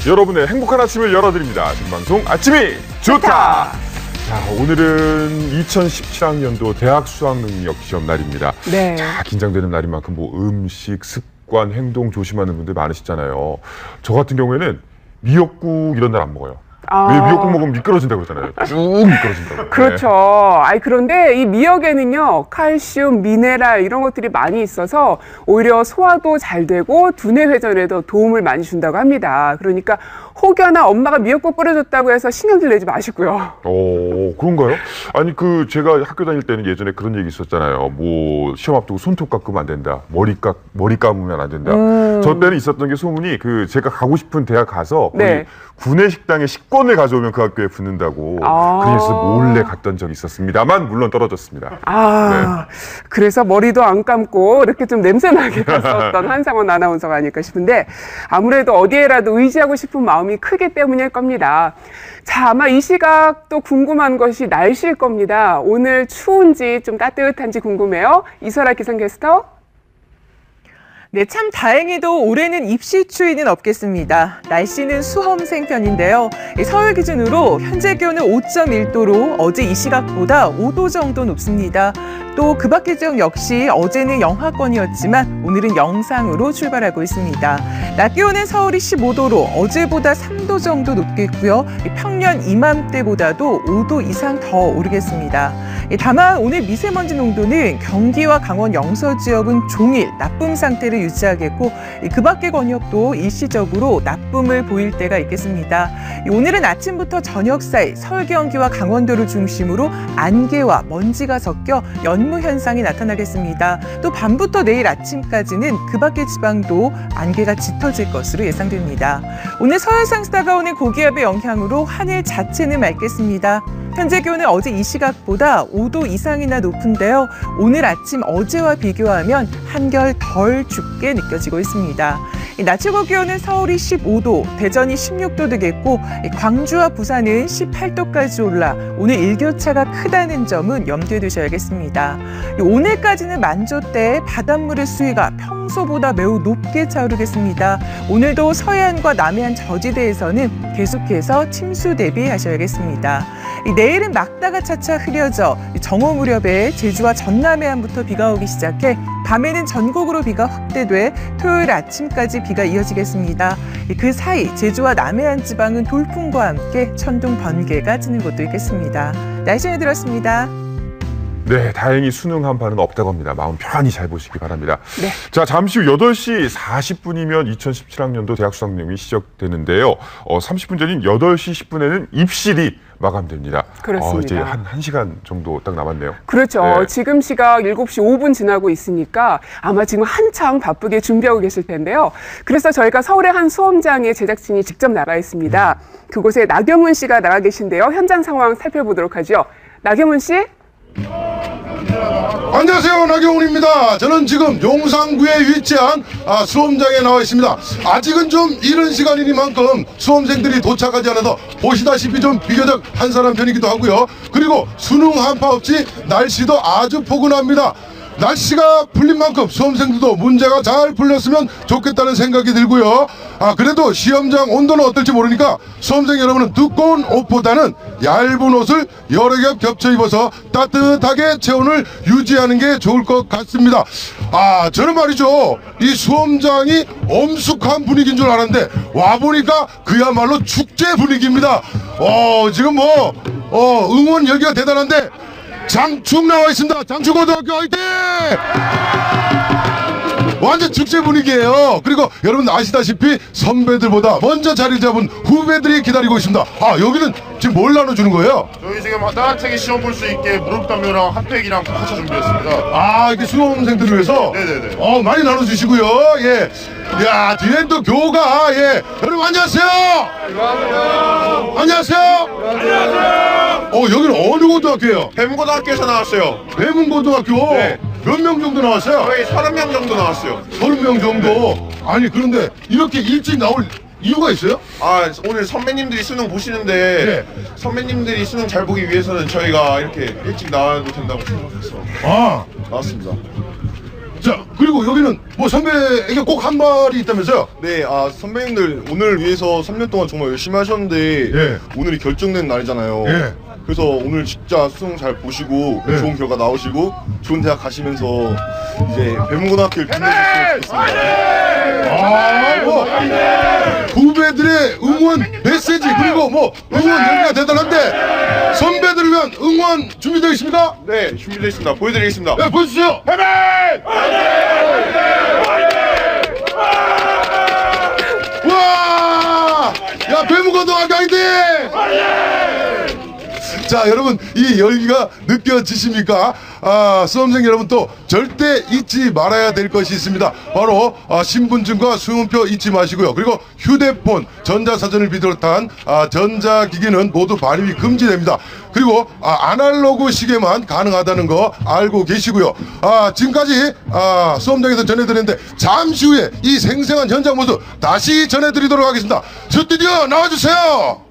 여러분의 행복한 아침을 열어드립니다. 생방송 아침이 좋다. 자, 오늘은 2017학년도 대학 수학능력 시험 날입니다. 네. 자, 긴장되는 날인 만큼 뭐 음식, 습관, 행동 조심하는 분들 많으시잖아요. 저 같은 경우에는 미역국 이런 날 안 먹어요. 왜 미역국 먹으면 미끄러진다고 그러잖아요. 쭉 미끄러진다고. 그렇죠. 아이, 그런데 이 미역에는요, 칼슘, 미네랄 이런 것들이 많이 있어서 오히려 소화도 잘 되고 두뇌 회전에도 도움을 많이 준다고 합니다. 그러니까 혹여나 엄마가 미역국 끓여줬다고 해서 신경질 내지 마시고요. 그런가요? 아니, 제가 학교 다닐 때는 예전에 그런 얘기 있었잖아요. 뭐, 시험 앞두고 손톱 깎으면 안 된다. 머리 감으면 안 된다. 저 때는 있었던 게 소문이 제가 가고 싶은 대학 가서 네. 구내식당에 식권을 가져오면 그 학교에 붙는다고 그래서 몰래 갔던 적이 있었습니다만 물론 떨어졌습니다. 네. 그래서 머리도 안 감고 이렇게 좀 냄새나게 갔었던 한상원 아나운서가 아닐까 싶은데 아무래도 어디에라도 의지하고 싶은 마음이 크기 때문일 겁니다. 자, 아마 이 시각 또 궁금한 것이 날씨일 겁니다. 오늘 추운지 좀 따뜻한지 궁금해요. 이설아 기상캐스터. 네, 참 다행히도 올해는 입시 추위는 없겠습니다. 날씨는 수험생 편인데요. 서울 기준으로 현재 기온은 5.1도로 어제 이 시각보다 5도 정도 높습니다. 또 그 밖의 지역 역시 어제는 영하권이었지만 오늘은 영상으로 출발하고 있습니다. 낮 기온은 서울이 15도로 어제보다 3도 정도 높겠고요. 평년 이맘때보다도 5도 이상 더 오르겠습니다. 다만 오늘 미세먼지 농도는 경기와 강원 영서 지역은 종일 나쁨 상태를 유지하겠고 그 밖의 권역도 일시적으로 나쁨을 보일 때가 있겠습니다. 오늘은 아침부터 저녁 사이 서울 경기와 강원도를 중심으로 안개와 먼지가 섞여 연무 현상이 나타나겠습니다. 또 밤부터 내일 아침까지는 그 밖의 지방도 안개가 짙어질 것으로 예상됩니다. 오늘 서해상에서 다가오는 고기압의 영향으로 하늘 자체는 맑겠습니다. 현재 기온은 어제 이 시각보다 5도 이상이나 높은데요. 오늘 아침 어제와 비교하면 한결 덜 춥게 느껴지고 있습니다. 낮 최고 기온은 서울이 15도, 대전이 16도 되겠고 광주와 부산은 18도까지 올라 오늘 일교차가 크다는 점은 염두에 두셔야겠습니다. 오늘까지는 만조때 바닷물의 수위가 평소보다 매우 높게 차오르겠습니다. 오늘도 서해안과 남해안 저지대에서는 계속해서 침수 대비하셔야겠습니다. 내일은 막다가 차차 흐려져 정오 무렵에 제주와 전남해안부터 비가 오기 시작해 밤에는 전국으로 비가 확대돼 토요일 아침까지 비가 이어지겠습니다. 그 사이 제주와 남해안 지방은 돌풍과 함께 천둥 번개가 치는 곳도 있겠습니다. 날씨 전해드렸습니다. 네, 다행히 수능 한파는 없다고 합니다. 마음 편히 잘 보시기 바랍니다. 네. 자, 잠시 후 8시 40분이면 2017학년도 대학 수학능력이 시작되는데요. 30분 전인 8시 10분에는 입실이 마감됩니다. 그렇습니다. 이제 한 1시간 정도 딱 남았네요. 그렇죠. 네. 지금 시각 7시 5분 지나고 있으니까 아마 지금 한창 바쁘게 준비하고 계실 텐데요. 그래서 저희가 서울의 한 수험장에 제작진이 직접 나가 있습니다. 그곳에 나경훈 씨가 나가 계신데요. 현장 상황 살펴보도록 하죠. 나경훈 씨. 안녕하세요, 나경훈입니다. 저는 지금 용산구에 위치한 수험장에 나와 있습니다. 아직은 좀 이른 시간이니만큼 수험생들이 도착하지 않아서 보시다시피 좀 비교적 한산한 편이기도 하고요. 그리고 수능 한파 없이 날씨도 아주 포근합니다. 날씨가 풀린 만큼 수험생들도 문제가 잘 풀렸으면 좋겠다는 생각이 들고요. 그래도 시험장 온도는 어떨지 모르니까 수험생 여러분은 두꺼운 옷보다는 얇은 옷을 여러 겹 겹쳐 입어서 따뜻하게 체온을 유지하는 게 좋을 것 같습니다. 저는 말이죠, 이 수험장이 엄숙한 분위기인 줄 알았는데 와보니까 그야말로 축제 분위기입니다. 지금 응원 열기가 대단한데 장충 나와 있습니다. 장충고등학교 화이팅! 완전 축제 분위기예요. 그리고 여러분 아시다시피 선배들보다 먼저 자리 잡은 후배들이 기다리고 있습니다. 여기는 지금 뭘 나눠주는 거예요? 저희 지금 따뜻하게 시험 볼 수 있게 무릎담요랑 핫팩이랑 같이 준비했습니다. 이렇게 수험생들을 위해서? 네네네. 많이 나눠주시고요. 예. 야, 뒤엔 또 교가, 예. 여러분 안녕하세요. 안녕하세요. 안녕하세요. 여기는 어느 고등학교예요? 뱀고등학교에서 나왔어요. 대문고등학교. 네. 몇 명 정도 나왔어요? 저희 30명 정도 나왔어요. 30명 정도. 아니 그런데 이렇게 일찍 나올 이유가 있어요? 오늘 선배님들이 수능 보시는데 네. 선배님들이 수능 잘 보기 위해서는 저희가 이렇게 일찍 나와도 된다고 생각해서 나왔습니다. 자, 그리고 여기는 뭐 선배에게 꼭 한 말이 있다면서요? 네, 선배님들 오늘 위해서 3년 동안 정말 열심히 하셨는데 예. 오늘이 결정된 날이잖아요. 예. 그래서 오늘 진짜 수능 잘 보시고 예. 좋은 결과 나오시고 좋은 대학 가시면서 이제 배문고등학교를 빛내셨으면 좋겠습니다. 뭐 후배들의 응원 메시지 그리고 뭐 응원 열기가 대단한데 선배들을 위한 응원 준비되어 있습니다. 네, 준비되어 있습니다. 보여드리겠습니다. 네, 보여주세요. 와! 야, 배무고등학교 화이팅! 자, 여러분 이 열기가 느껴지십니까? 수험생 여러분 또 절대 잊지 말아야 될 것이 있습니다. 바로 신분증과 수험표 잊지 마시고요. 그리고 휴대폰, 전자사전을 비롯한 전자기기는 모두 반입이 금지됩니다. 그리고 아날로그 시계만 가능하다는 거 알고 계시고요. 지금까지 수험장에서 전해드렸는데 잠시 후에 이 생생한 현장 모습 다시 전해드리도록 하겠습니다. 스튜디오 나와주세요.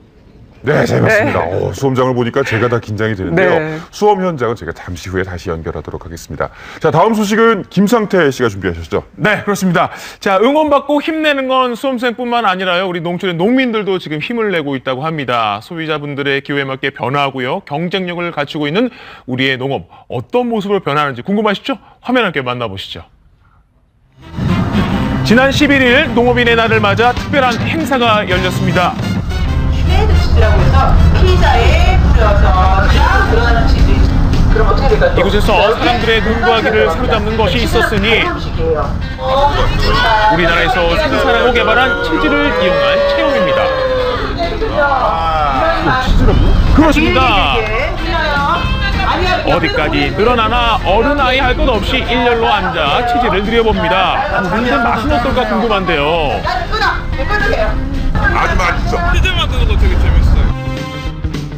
네, 잘 봤습니다. 수험장을 보니까 제가 다 긴장이 되는데요. 네. 수험 현장은 제가 잠시 후에 다시 연결하도록 하겠습니다. 자, 다음 소식은 김상태 씨가 준비하셨죠? 네, 그렇습니다. 자, 응원받고 힘내는 건 수험생뿐만 아니라요. 우리 농촌의 농민들도 지금 힘을 내고 있다고 합니다. 소비자분들의 기호에 맞게 변화하고요. 경쟁력을 갖추고 있는 우리의 농업 어떤 모습으로 변하는지 궁금하시죠? 화면 함께 만나보시죠. 지난 11일 농업인의 날을 맞아 특별한 행사가 열렸습니다. 쉐이드 치즈라고 해서 피자에 뿌려서 쫙 들어가는 치즈. 그럼 어떻게 될까요? 이곳에서 사람들의 눈과기를 사로잡는 것이 있었으니 우리나라에서 생산하고 개발한 치즈를 이용한 체험입니다. 그렇습니다. 어디까지 늘어나나 어른 아이 할 것 없이 일렬로 앉아 치즈를 들여봅니다. 근데 맛은 어떨까 궁금한데요. 아주 맛있어. 치즈 만드는 거 되게 재밌어요.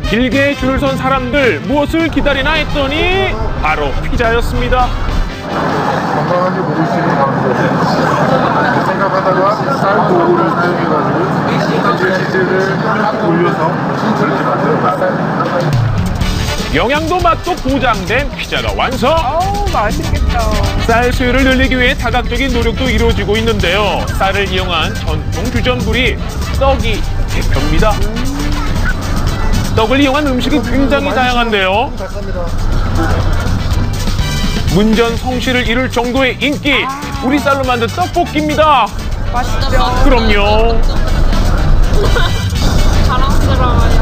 길게 줄을 선 사람들 무엇을 기다리나 했더니 바로 피자였습니다. 건강하게 먹을 수 있는 방법 생각하다가 쌀 도구를 사용해가지고 치즈를 올려서 그렇게 만들어봤어요. 영양도 맛도 보장된 피자가 완성! 맛있겠다. 쌀 수요를 늘리기 위해 다각적인 노력도 이루어지고 있는데요. 쌀을 이용한 전통 주전부리 떡이 대표입니다. 떡을 이용한 음식이 굉장히 다양한데요. 문전 성시를 이룰 정도의 인기, 우리 쌀로 만든 떡볶이입니다. 맛있죠. 그럼요. 자랑스러워요.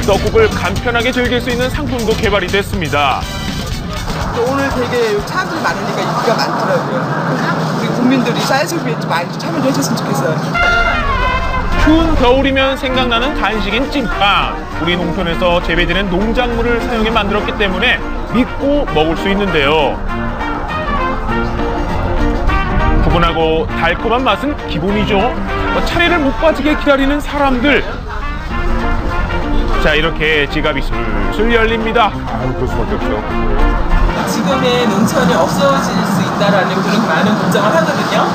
떡국을 간편하게 즐길 수 있는 상품도 개발이 됐습니다. 오늘 되게 사람들이 많으니까 인기가 많더라고요. 우리 국민들이 쌀 소비에 많이 참여를 해줬으면 좋겠어요. 추운 겨울이면 생각나는 간식인 찐빵. 우리 농촌에서 재배되는 농작물을 사용해 만들었기 때문에 믿고 먹을 수 있는데요. 푸근하고 달콤한 맛은 기본이죠. 차례를 못 빠지게 기다리는 사람들. 자, 이렇게 지갑이 술술 열립니다. 그럴 수밖에 없죠. 지금의 농촌이 없어질 수 있다라는 그런 많은 걱정을 하거든요.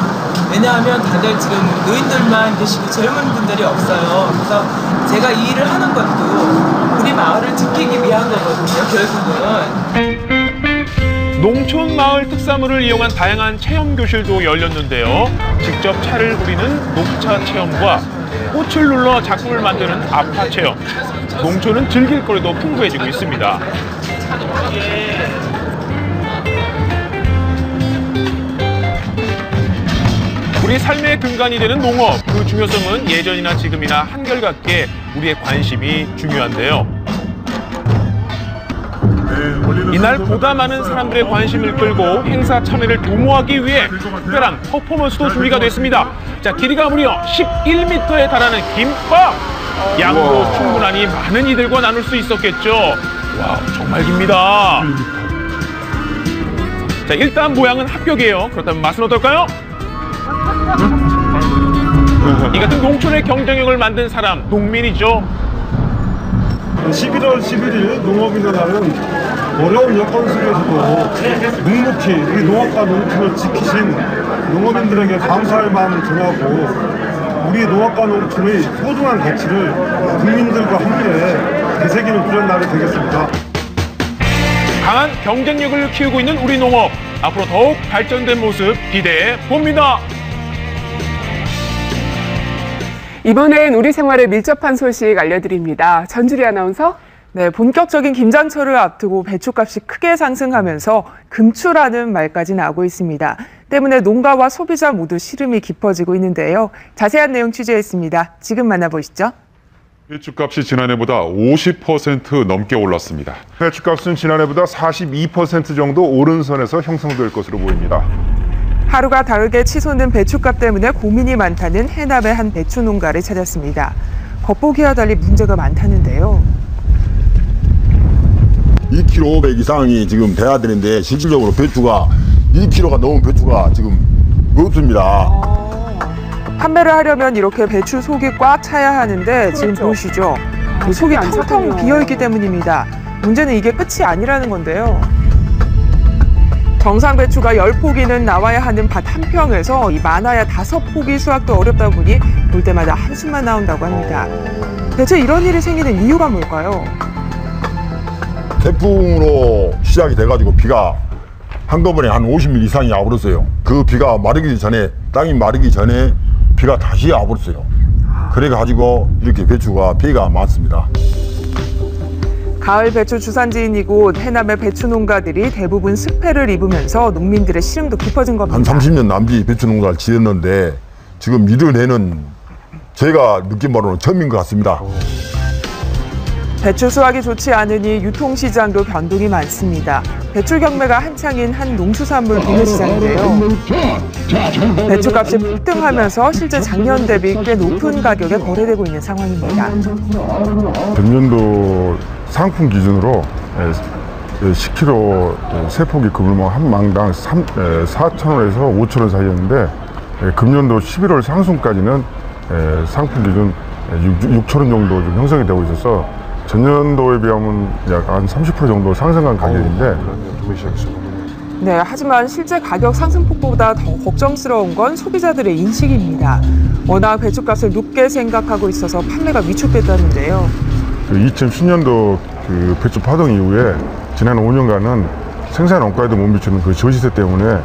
왜냐하면 다들 지금 노인들만 계시고 젊은 분들이 없어요. 그래서 제가 이 일을 하는 것도 우리 마을을 지키기 위한 거거든요, 결국은. 농촌 마을 특산물을 이용한 다양한 체험 교실도 열렸는데요. 직접 차를 우리는 녹차 체험과 꽃을 눌러 작품을 만드는 아파 체험. 농촌은 즐길 거리도 풍부해지고 있습니다. 우리 삶의 근간이 되는 농업, 그 중요성은 예전이나 지금이나 한결같게 우리의 관심이 중요한데요. 이날 보다 많은 사람들의 관심을 끌고 행사 참여를 도모하기 위해 특별한 퍼포먼스도 준비가 됐습니다. 자, 길이가 무려 11m에 달하는 김밥! 양도 충분하니 많은 이들과 나눌 수 있었겠죠. 와, 정말 깁니다. 자, 일단 모양은 합격이에요. 그렇다면 맛은 어떨까요? 이 같은 농촌의 경쟁력을 만든 사람, 농민이죠. 11월 11일 농업인의 날은 어려운 여건 속에서도 묵묵히 이 농업과 농촌을 지키신 농업인들에게 감사의 마음을 전하고 우리 농업과 농촌의 소중한 가치를 국민들과 함께 되새기는 그런 날이 되겠습니다. 강한 경쟁력을 키우고 있는 우리 농업. 앞으로 더욱 발전된 모습 기대해 봅니다. 이번엔 우리 생활에 밀접한 소식 알려드립니다. 전주리 아나운서. 네, 본격적인 김장철을 앞두고 배추값이 크게 상승하면서 금추라는 말까지 나오고 있습니다. 때문에 농가와 소비자 모두 시름이 깊어지고 있는데요. 자세한 내용 취재했습니다. 지금 만나보시죠. 배추값이 지난해보다 50% 넘게 올랐습니다. 배추값은 지난해보다 42% 정도 오른 선에서 형성될 것으로 보입니다. 하루가 다르게 치솟는 배추값 때문에 고민이 많다는 해남의 한 배추 농가를 찾았습니다. 겉보기와 달리 문제가 많다는데요. 1kg 500 이상이 지금 돼야 되는데 실질적으로 배추가 1kg가 넘은 배추가 지금 없습니다. 판매를 하려면 이렇게 배추 속이 꽉 차야 하는데 지금 보이시죠? 그 속이 텅텅 비어있기 때문입니다. 문제는 이게 끝이 아니라는 건데요. 정상 배추가 10포기는 나와야 하는 밭 한 평에서 많아야 5포기 수확도 어렵다 보니 볼 때마다 한숨만 나온다고 합니다. 대체 이런 일이 생기는 이유가 뭘까요? 태풍으로 시작이 돼가지고 비가 한꺼번에 한 50mm 이상이 와버렸어요. 그 비가 마르기 전에, 땅이 마르기 전에 비가 다시 와버렸어요. 그래가지고 이렇게 배추가 피해가 많습니다. 가을 배추 주산지인 이곳 해남의 배추 농가들이 대부분 습해를 입으면서 농민들의 시름도 깊어진 겁니다. 한 30년 남짓 배추 농사를 지었는데 지금 이를 해는 제가 느낀 바로는 처음인 것 같습니다. 배추 수확이 좋지 않으니 유통시장도 변동이 많습니다. 배추 경매가 한창인 한 농수산물 도매시장인데요. 배추값이 폭등하면서 실제 작년 대비 꽤 높은 가격에 거래되고 있는 상황입니다. 전년도 상품 기준으로 10kg 세포기 그물망 한 망당 4,000원에서 5,000원 사이였는데 금년도 11월 상순까지는 상품 기준 6,000원 정도 좀 형성이 되고 있어서 전년도에 비하면 약 한 30% 정도 상승한 가격인데 네, 하지만 실제 가격 상승폭보다 더 걱정스러운 건 소비자들의 인식입니다. 워낙 배추값을 높게 생각하고 있어서 판매가 위축됐다는데요. 2010년도 그 배추 파동 이후에 지난 5년간은 생산 원가에도 못 미치는 그 저시세 때문에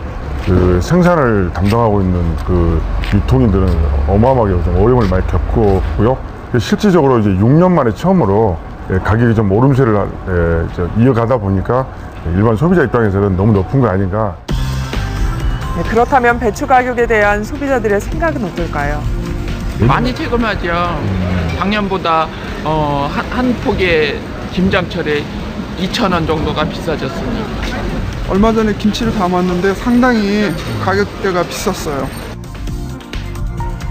그 생산을 담당하고 있는 그 유통인들은 어마어마하게 좀 어려움을 많이 겪었고요. 실질적으로 이제 6년 만에 처음으로 가격이 좀 오름세를 이어가다 보니까 일반 소비자 입장에서는 너무 높은 거 아닌가. 네, 그렇다면 배추 가격에 대한 소비자들의 생각은 어떨까요? 많이 체감하죠. 작년보다 한 포기에 김장철에 2,000원 정도가 비싸졌습니다. 얼마 전에 김치를 담았는데 상당히 가격대가 비쌌어요.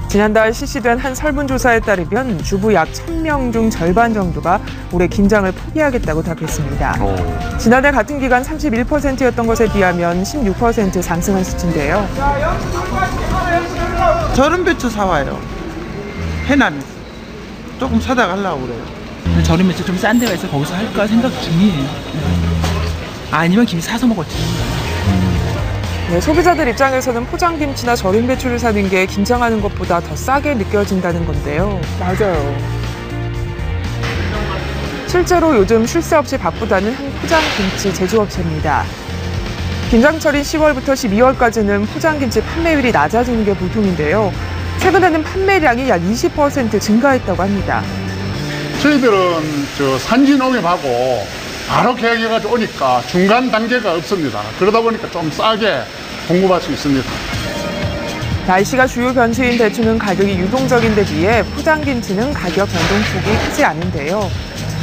지난달 실시된 한 설문조사에 따르면 주부 약 1,000명 중 절반 정도가 올해 김장을 포기하겠다고 답했습니다. 지난해 같은 기간 31%였던 것에 비하면 16% 상승한 수치인데요. 절임 배추 사와요. 해남에서. 조금 사다 가려고 그래요. 절임 배추 좀 싼 데가 있어 거기서 할까 생각 중이에요. 아니면 김 사서 먹었지. 네, 소비자들 입장에서는 포장김치나 절임 배추를 사는 게 김장하는 것보다 더 싸게 느껴진다는 건데요. 맞아요. 실제로 요즘 쉴 새 없이 바쁘다는 한 포장김치 제조업체입니다. 김장철인 10월부터 12월까지는 포장김치 판매율이 낮아지는 게 보통인데요. 최근에는 판매량이 약 20% 증가했다고 합니다. 저희들은 산지농협하고 바로 계약해가지고 오니까 중간 단계가 없습니다. 그러다 보니까 좀 싸게 공급할 수 있습니다. 날씨가 주요 변수인 배추는 가격이 유동적인데 비해 포장김치는 가격 변동폭이 크지 않은데요.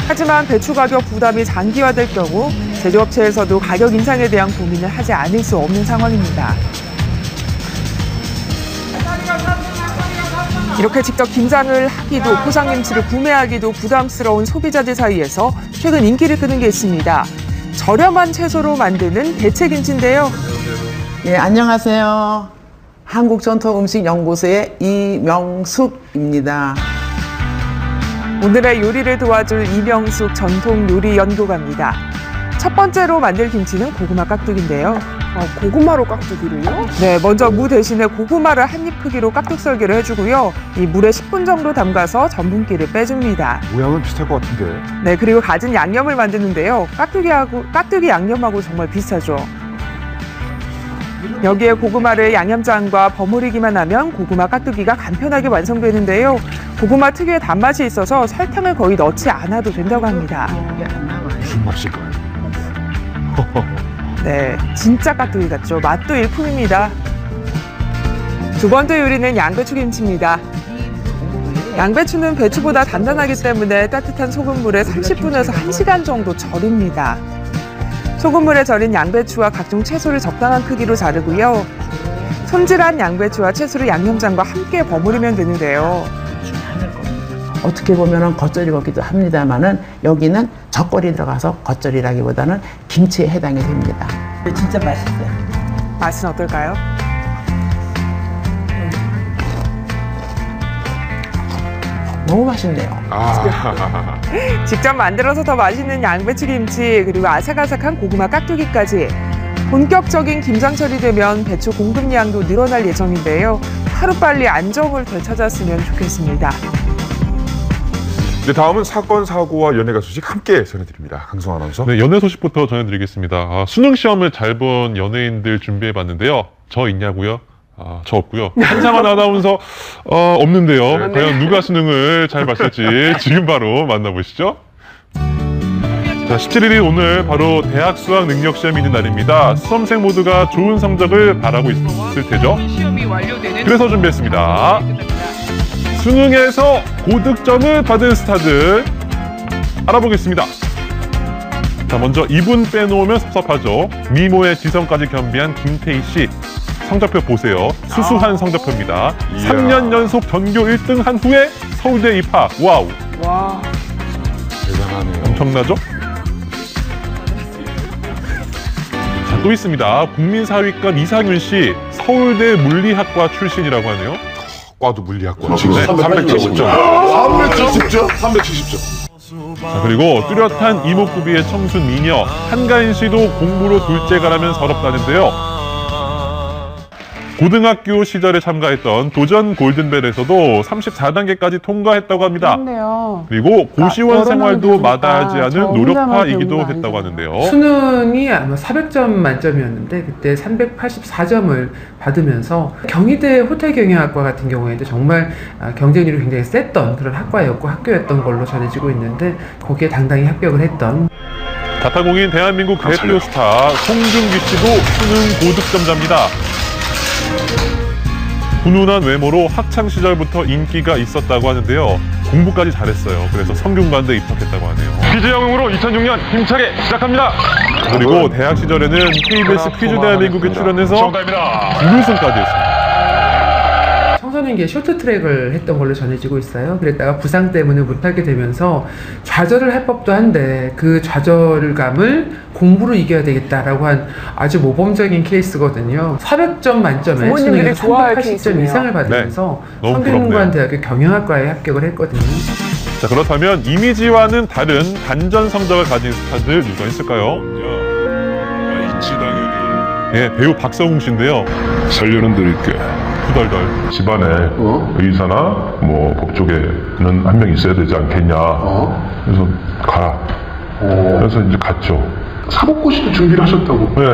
하지만 배추 가격 부담이 장기화될 경우 제조업체에서도 가격 인상에 대한 고민을 하지 않을 수 없는 상황입니다. 이렇게 직접 김장을 하기도 포장김치를 구매하기도 부담스러운 소비자들 사이에서 최근 인기를 끄는 게 있습니다. 저렴한 채소로 만드는 대체김치인데요. 예, 안녕하세요. 한국전통음식연구소의 이명숙입니다. 오늘의 요리를 도와줄 이명숙 전통요리연구가입니다. 첫 번째로 만들 김치는 고구마 깍두기인데요. 고구마로 깍두기를요? 네, 먼저 무 대신에 고구마를 한 입 크기로 깍둑 썰기를 해주고요. 이 물에 10분 정도 담가서 전분기를 빼줍니다. 모양은 비슷할 것 같은데. 네, 그리고 갖은 양념을 만드는데요. 깍두기 양념하고 정말 비슷하죠. 여기에 고구마를 양념장과 버무리기만 하면 고구마 깍두기가 간편하게 완성되는데요. 고구마 특유의 단맛이 있어서 설탕을 거의 넣지 않아도 된다고 합니다. 무슨 맛일까요? 네, 진짜 깍두기 같죠. 맛도 일품입니다. 두 번째 요리는 양배추 김치입니다. 양배추는 배추보다 단단하기 때문에 따뜻한 소금물에 30분에서 1시간 정도 절입니다. 소금물에 절인 양배추와 각종 채소를 적당한 크기로 자르고요. 손질한 양배추와 채소를 양념장과 함께 버무리면 되는데요. 어떻게 보면 겉절이 같기도 합니다만은 여기는 젓갈이 들어가서 겉절이라기보다는 김치에 해당이 됩니다. 진짜 맛있어요. 맛은 어떨까요? 너무 맛있네요. 직접 만들어서 더 맛있는 양배추 김치 그리고 아삭아삭한 고구마 깍두기까지 본격적인 김장철이 되면 배추 공급량도 늘어날 예정인데요. 하루빨리 안정을 되찾았으면 좋겠습니다. 네, 다음은 사건, 사고와 연예가 소식 함께 전해드립니다. 강성 아나운서. 네, 연예 소식부터 전해드리겠습니다. 수능 시험을 잘 본 연예인들 준비해봤는데요. 저 있냐고요? 저 없고요. 한상원 아나운서 없는데요. 과연 누가 수능을 잘 봤을지 지금 바로 만나보시죠. 자, 17일이 오늘 바로 대학 수학 능력 시험이 있는 날입니다. 수험생 모두가 좋은 성적을 바라고 있을 테죠. 그래서 준비했습니다. 수능에서 고득점을 받은 스타들 알아보겠습니다. 자, 먼저 이분 빼놓으면 섭섭하죠. 미모의 지성까지 겸비한 김태희 씨. 성적표 보세요. 수수한 성적표입니다. 3년 연속 전교 1등 한 후에 서울대 입학. 와우. 와. 대단하네요. 엄청나죠? 자, 또 있습니다. 국민사위관 이상윤 씨. 서울대 물리학과 출신이라고 하네요. 과도 물리학과. 지금 370점. 370점? 370점. 자, 그리고 뚜렷한 이목구비의 청순 미녀 한가인 씨도 공부로 둘째가라면 서럽다는데요. 고등학교 시절에 참가했던 도전 골든벨에서도 34단계까지 통과했다고 합니다. 그렇네요. 그리고 고시원 생활도 그러니까 마다하지 않은 저 노력파이기도 혼자만 했다고 하는데요. 수능이 아마 400점 만점이었는데 그때 384점을 받으면서 경희대 호텔경영학과 같은 경우에도 정말 경쟁률이 굉장히 셌던 그런 학과였고 학교였던 걸로 전해지고 있는데 거기에 당당히 합격을 했던 자타공인 대한민국 대표 스타 송중기 씨도 수능 고득점자입니다. 훈훈한 외모로 학창시절부터 인기가 있었다고 하는데요. 공부까지 잘했어요. 그래서 성균관대 입학했다고 하네요. 퀴즈 영웅으로 2006년 힘차게 시작합니다. 그리고 대학 시절에는 KBS 퀴즈 대한민국에 출연해서 준우승까지 했습니다. 청소년기에 쇼트트랙을 했던 걸로 전해지고 있어요. 그랬다가 부상 때문에 못하게 되면서 좌절을 할 법도 한데 그 좌절감을 공부로 이겨야 되겠다라고 한 아주 모범적인 케이스거든요. 400점 만점에 부모님들이 좋아할 380점 케이스네요. 이상을 받으면서 네, 성균관대학교 경영학과에 합격을 했거든요. 자, 그렇다면 이미지와는 다른 반전 성적을 가진 스타들 누가 있을까요? 예, 배우 박성웅 씨인데요. 살려는 드릴게. 후덜덜. 집안에 의사나 뭐 법조계는 한 명 있어야 되지 않겠냐. 그래서 가라. 그래서 이제 갔죠. 사법고시도 준비를 하셨다고? 네,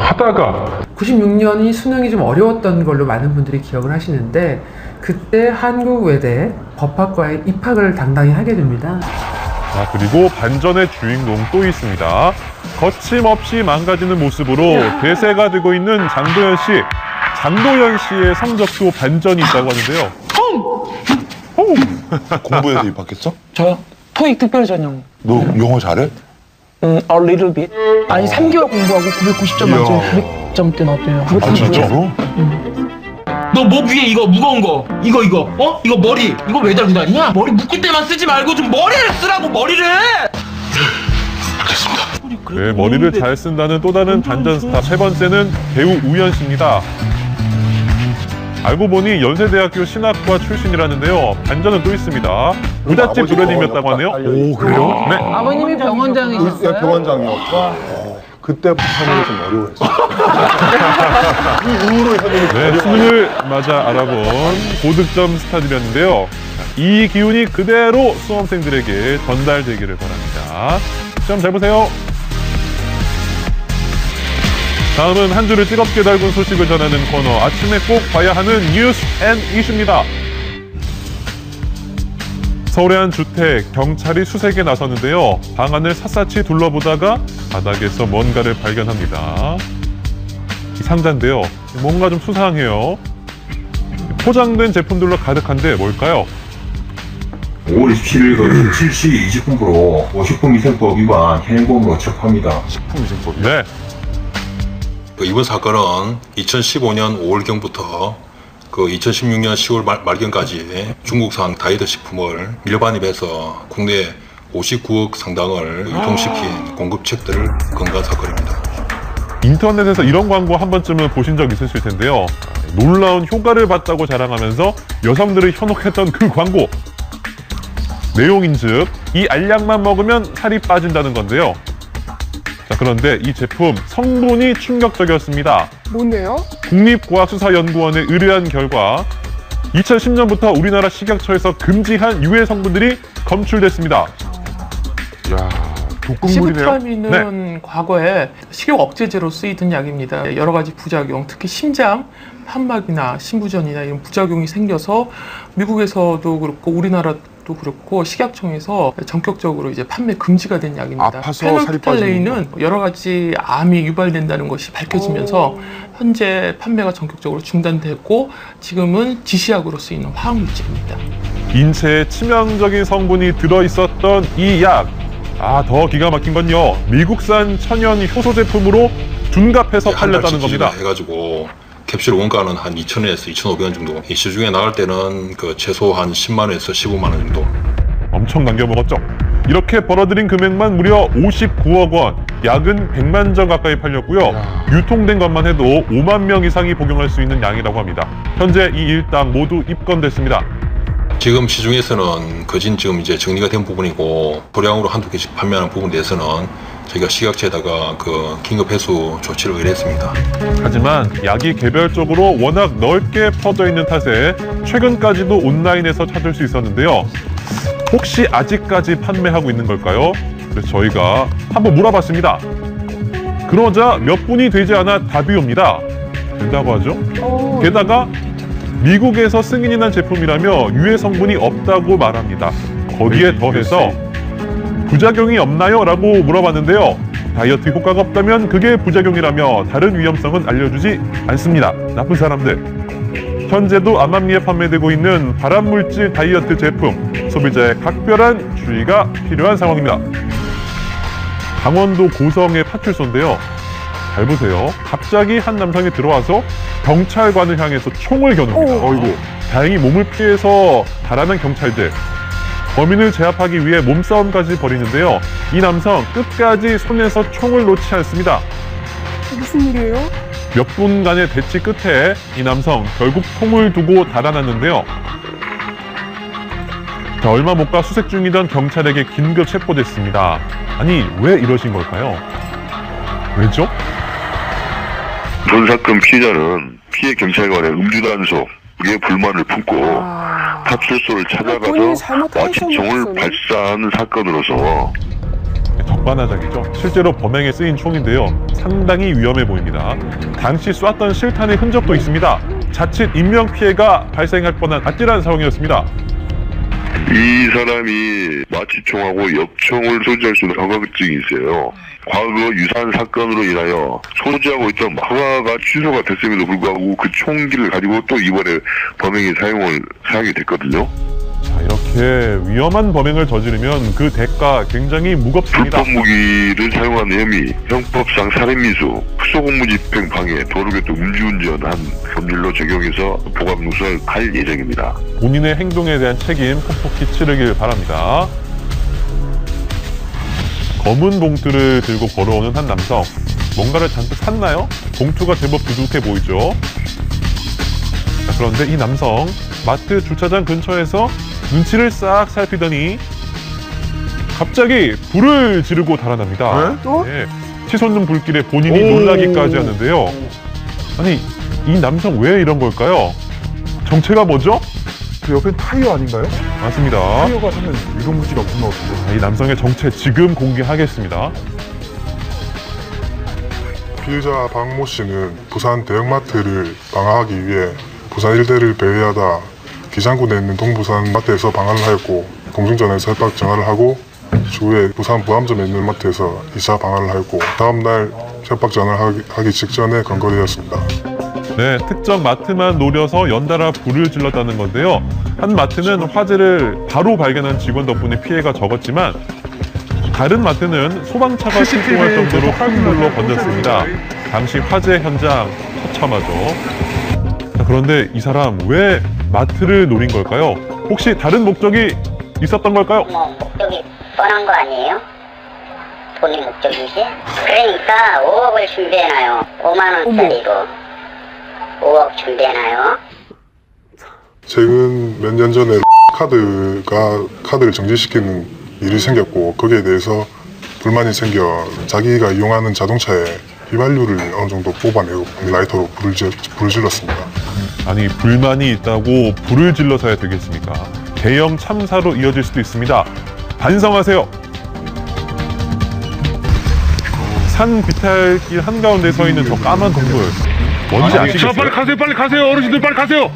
하다가 96년이 수능이 좀 어려웠던 걸로 많은 분들이 기억을 하시는데 그때 한국외대 법학과에 입학을 당당히 하게 됩니다. 자, 그리고 반전의 주인공 또 있습니다. 거침없이 망가지는 모습으로 대세가 되고 있는 장도연 씨. 장도연 씨의 성적도 반전이 있다고 하는데요. 공부해서 입학했어? 저요? 토익 특별 전형. 너 영어 잘해? a little bit. 아니 3개월 공부하고 990점 만점에 900점대 나왔대요. 아, 진짜로? 너 목 위에 이거 무거운 거 이거 이거 머리 이거 왜 달고 다니냐? 머리 묶을 때만 쓰지 말고 좀 머리를 쓰라고 머리를. 네, 머리를 잘 쓴다는 또 다른 반전 스타. 세 번째는 배우 우연 씨입니다. 알고 보니 연세대학교 신학과 출신이라는데요. 반전은 또 있습니다. 부잣집 도련님이었다고 하네요. 오, 그래요? 네. 아버님이 병원장이셨어요? 병원장이요. 그때부터 현역이 좀 어려워했어요. 그 이후로 현역이 네, 수능을 맞아 알아본 고득점 스타들이었는데요. 이 기운이 그대로 수험생들에게 전달되기를 바랍니다. 시험 잘 보세요. 다음은 한 줄을 뜨겁게 달군 소식을 전하는 코너, 아침에 꼭 봐야 하는 뉴스 앤 이슈입니다. 서울의 한 주택, 경찰이 수색에 나섰는데요. 방안을 샅샅이 둘러보다가 바닥에서 뭔가를 발견합니다. 이 상자인데요. 뭔가 좀 수상해요. 포장된 제품들로 가득한데 뭘까요? 5월 27일 그 7시 20분부로 식품위생법 위반 현행범으로 체포합니다. 식품위생법이요? 네. 이번 사건은 2015년 5월경부터 2016년 10월 말경까지 중국산 다이어트 식품을 밀반입해서 국내 59억 상당을 유통시킨 공급책들을 검거한 사건입니다. 인터넷에서 이런 광고 한 번쯤은 보신 적 있으실 텐데요. 놀라운 효과를 봤다고 자랑하면서 여성들을 현혹했던 그 광고. 내용인즉 이 알약만 먹으면 살이 빠진다는 건데요. 자, 그런데 이 제품 성분이 충격적이었습니다. 뭔데요? 국립과학수사연구원에 의뢰한 결과 2010년부터 우리나라 식약처에서 금지한 유해 성분들이 검출됐습니다. 야, 시부타민은 과거에 식욕 억제제로 쓰이던 약입니다. 여러 가지 부작용, 특히 심장, 판막이나 심부전이나 이런 부작용이 생겨서 미국에서도 그렇고 우리나라도 그렇고 식약청에서 전격적으로 이제 판매 금지가 된 약입니다. 아파서 살이 페놀프탈레인은 여러 가지 암이 유발된다는 것이 밝혀지면서 현재 판매가 전격적으로 중단됐고 지금은 지시약으로 쓰이는 화학물질입니다. 인체에 치명적인 성분이 들어있었던 이 약. 더 기가 막힌 건요. 미국산 천연 효소 제품으로 둔갑해서 팔렸다는 겁니다. 해가지고 캡슐 원가는 한 2,000원에서 2,500원 정도. 이 시중에 나갈 때는 최소 한 10만 원에서 15만 원 정도. 엄청 남겨먹었죠. 이렇게 벌어들인 금액만 무려 59억 원. 약은 100만 정 가까이 팔렸고요. 유통된 것만 해도 5만 명 이상이 복용할 수 있는 양이라고 합니다. 현재 이 일당 모두 입건됐습니다. 지금 시중에서는 거진 지금 이제 정리가 된 부분이고 소량으로 한두 개씩 판매하는 부분에 대해서는 저희가 식약처에다가 긴급 회수 조치를 의뢰했습니다. 하지만 약이 개별적으로 워낙 넓게 퍼져 있는 탓에 최근까지도 온라인에서 찾을 수 있었는데요. 혹시 아직까지 판매하고 있는 걸까요? 그래서 저희가 한번 물어봤습니다. 그러자 몇 분이 되지 않아 답이 옵니다. 된다고 하죠. 게다가 미국에서 승인이 난 제품이라며 유해 성분이 없다고 말합니다. 거기에 더해서 부작용이 없나요? 라고 물어봤는데요. 다이어트 효과가 없다면 그게 부작용이라며 다른 위험성은 알려주지 않습니다. 나쁜 사람들. 현재도 암암리에 판매되고 있는 발암물질 다이어트 제품, 소비자의 각별한 주의가 필요한 상황입니다. 강원도 고성의 파출소인데요. 잘 보세요. 갑자기 한 남성이 들어와서 경찰관을 향해서 총을 겨눕니다. 어이구. 다행히 몸을 피해서 달아난 경찰들. 범인을 제압하기 위해 몸싸움까지 벌이는데요. 이 남성 끝까지 손에서 총을 놓지 않습니다. 무슨 일이에요? 몇 분간의 대치 끝에 이 남성 결국 총을 두고 달아났는데요. 자, 얼마 못 가 수색 중이던 경찰에게 긴급 체포됐습니다. 아니, 왜 이러신 걸까요? 왜죠? 본 사건 피해자는 피해 경찰관의 음주단속에 불만을 품고 파출소를 찾아가서 마치 총을 발사하는 사건으로서 적반하장이죠. 실제로 범행에 쓰인 총인데요. 상당히 위험해 보입니다. 당시 쐈던 실탄의 흔적도 있습니다. 자칫 인명피해가 발생할 뻔한 아찔한 상황이었습니다. 이 사람이 마취총하고 엽총을 소지할 수 있는 허가증이 있어요. 과거 유사한 사건으로 인하여 소지하고 있던 허가가 취소가 됐음에도 불구하고 그 총기를 가지고 또 이번에 범행에 사용이 됐거든요. 자, 이렇게 위험한 범행을 저지르면 그 대가 굉장히 무겁습니다. 불법 무기를 사용한 혐의, 형법상 살인미수, 수소공무집행 방해, 도로교통 음주운전한 법률로 적용해서 보감농수를 할 예정입니다. 본인의 행동에 대한 책임 톡톡히 치르길 바랍니다. 검은 봉투를 들고 걸어오는 한 남성. 뭔가를 잔뜩 샀나요? 봉투가 제법 두둑해 보이죠? 자, 그런데 이 남성 마트 주차장 근처에서 눈치를 싹 살피더니 갑자기 불을 지르고 달아납니다. 네, 치솟는 불길에 본인이 놀라기까지 하는데요. 아니, 이 남성 왜 이런 걸까요? 정체가 뭐죠? 그 옆엔 타이어 아닌가요? 맞습니다. 타이어가 하면 이런 물질이 없는 것 같은데. 이 남성의 정체 지금 공개하겠습니다. 피해자 박모 씨는 부산 대형마트를 방화하기 위해 부산 일대를 배회하다 기장군에 있는 동부산 마트에서 방화를 하였고, 동중전에서 협박 전화를 하고 추후에 부산 부암점에 있는 마트에서 2차 방화를 하였고, 다음날 협박 전화를 하기 직전에 건거리였습니다. 네, 특정 마트만 노려서 연달아 불을 질렀다는 건데요. 한 마트는 화재를 바로 발견한 직원 덕분에 피해가 적었지만 다른 마트는 소방차가 출동할 정도로 큰 불로 번졌습니다. 당시 화재 현장 처참하죠. 자, 그런데 이 사람 왜 마트를 노린 걸까요? 혹시 다른 목적이 있었던 걸까요? 목적이 뻔한 거 아니에요? 돈이 목적이지? 그러니까 5억을 준비해놔요. 5만 원짜리로 5억 준비해놔요. 최근 몇 년 전에 카드를 정지시키는 일이 생겼고, 거기에 대해서 불만이 생겨 자기가 이용하는 자동차에 휘발유를 어느 정도 뽑아내고 라이터로 불을 질렀습니다. 아니, 불만이 있다고 불을 질러서야 되겠습니까? 대형 참사로 이어질 수도 있습니다. 반성하세요. 산 비탈길 한가운데 서 있는 저 까만 동물 뭔지 아시겠어요? 빨리 가세요. 어르신들 빨리 가세요.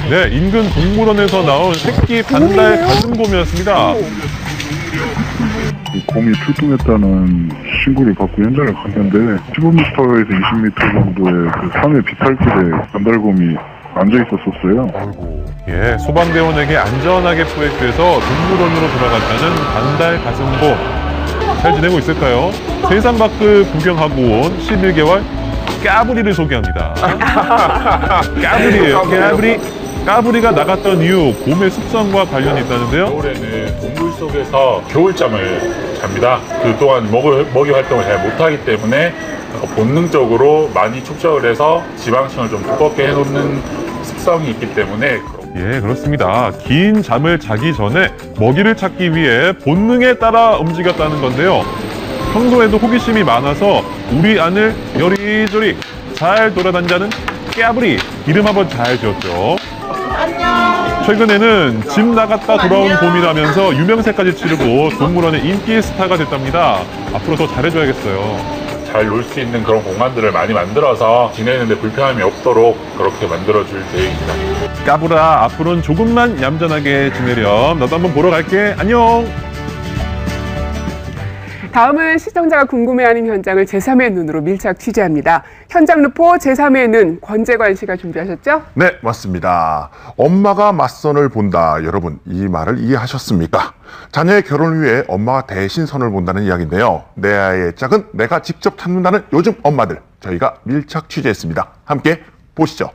네, 인근 동물원에서 나온 새끼 반달 가슴곰이었습니다. 곰이 출동했다는 신고를 받고 현장에 갔는데 15m에서 20m 정도의 그 산의 비탈길에 반달곰이 앉아 있었어요. 예, 소방대원에게 안전하게 포획돼서 동물원으로 돌아갔다는 반달 가슴곰. 잘 지내고 있을까요? 세상 밖을 구경하고 온 11개월 까불이를 소개합니다. 까불이에요. 까불이가 나갔던 이유, 곰의 습성과 관련이 있다는데요. 겨울에는 동물 속에서 겨울잠을 잡니다. 그동안 먹이 활동을 잘 못하기 때문에 본능적으로 많이 축적을 해서 지방층을 좀 두껍게 해놓는 습성이 있기 때문에. 예, 그렇습니다. 긴 잠을 자기 전에 먹이를 찾기 위해 본능에 따라 움직였다는 건데요. 평소에도 호기심이 많아서 우리 안을 여리저리 잘 돌아다니는 깨부리, 이름 한번 잘 지었죠. 최근에는 집 나갔다 돌아온 곰이라면서 유명세까지 치르고 동물원의 인기 스타가 됐답니다. 앞으로 더 잘해줘야겠어요. 잘 놀 수 있는 그런 공간들을 많이 만들어서 지내는데 불편함이 없도록 그렇게 만들어줄 계획입니다. 까불아, 앞으로는 조금만 얌전하게 지내렴. 나도 한번 보러 갈게. 안녕. 다음은 시청자가 궁금해하는 현장을 제3의 눈으로 밀착 취재합니다. 현장 루포 제3의 눈, 권재관 씨가 준비하셨죠? 네, 맞습니다. 엄마가 맞선을 본다. 여러분, 이 말을 이해하셨습니까? 자녀의 결혼을 위해 엄마가 대신 선을 본다는 이야기인데요. 내 아이의 짝은 내가 직접 찾는다는 요즘 엄마들, 저희가 밀착 취재했습니다. 함께 보시죠.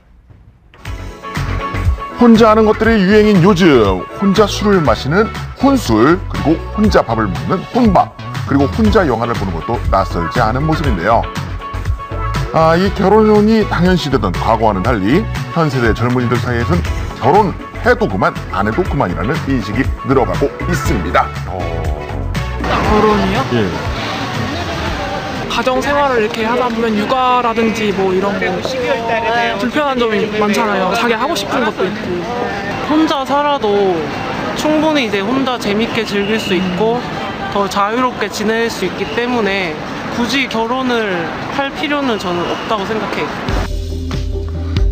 혼자 하는 것들이 유행인 요즘, 혼자 술을 마시는 혼술, 그리고 혼자 밥을 먹는 혼밥, 그리고 혼자 영화를 보는 것도 낯설지 않은 모습인데요. 이 결혼이 당연시되던 과거와는 달리 현 세대 젊은이들 사이에서는 결혼해도 그만, 안 해도 그만이라는 인식이 늘어가고 있습니다. 결혼이요? 예. 가정 생활을 이렇게 하다 보면 육아라든지 뭐 이런 거 불편한 점이 많잖아요. 자기 하고 싶은 것도 있고. 혼자 살아도 충분히 이제 혼자 재밌게 즐길 수 있고 더 자유롭게 지낼 수 있기 때문에 굳이 결혼을 할 필요는 저는 없다고 생각해요.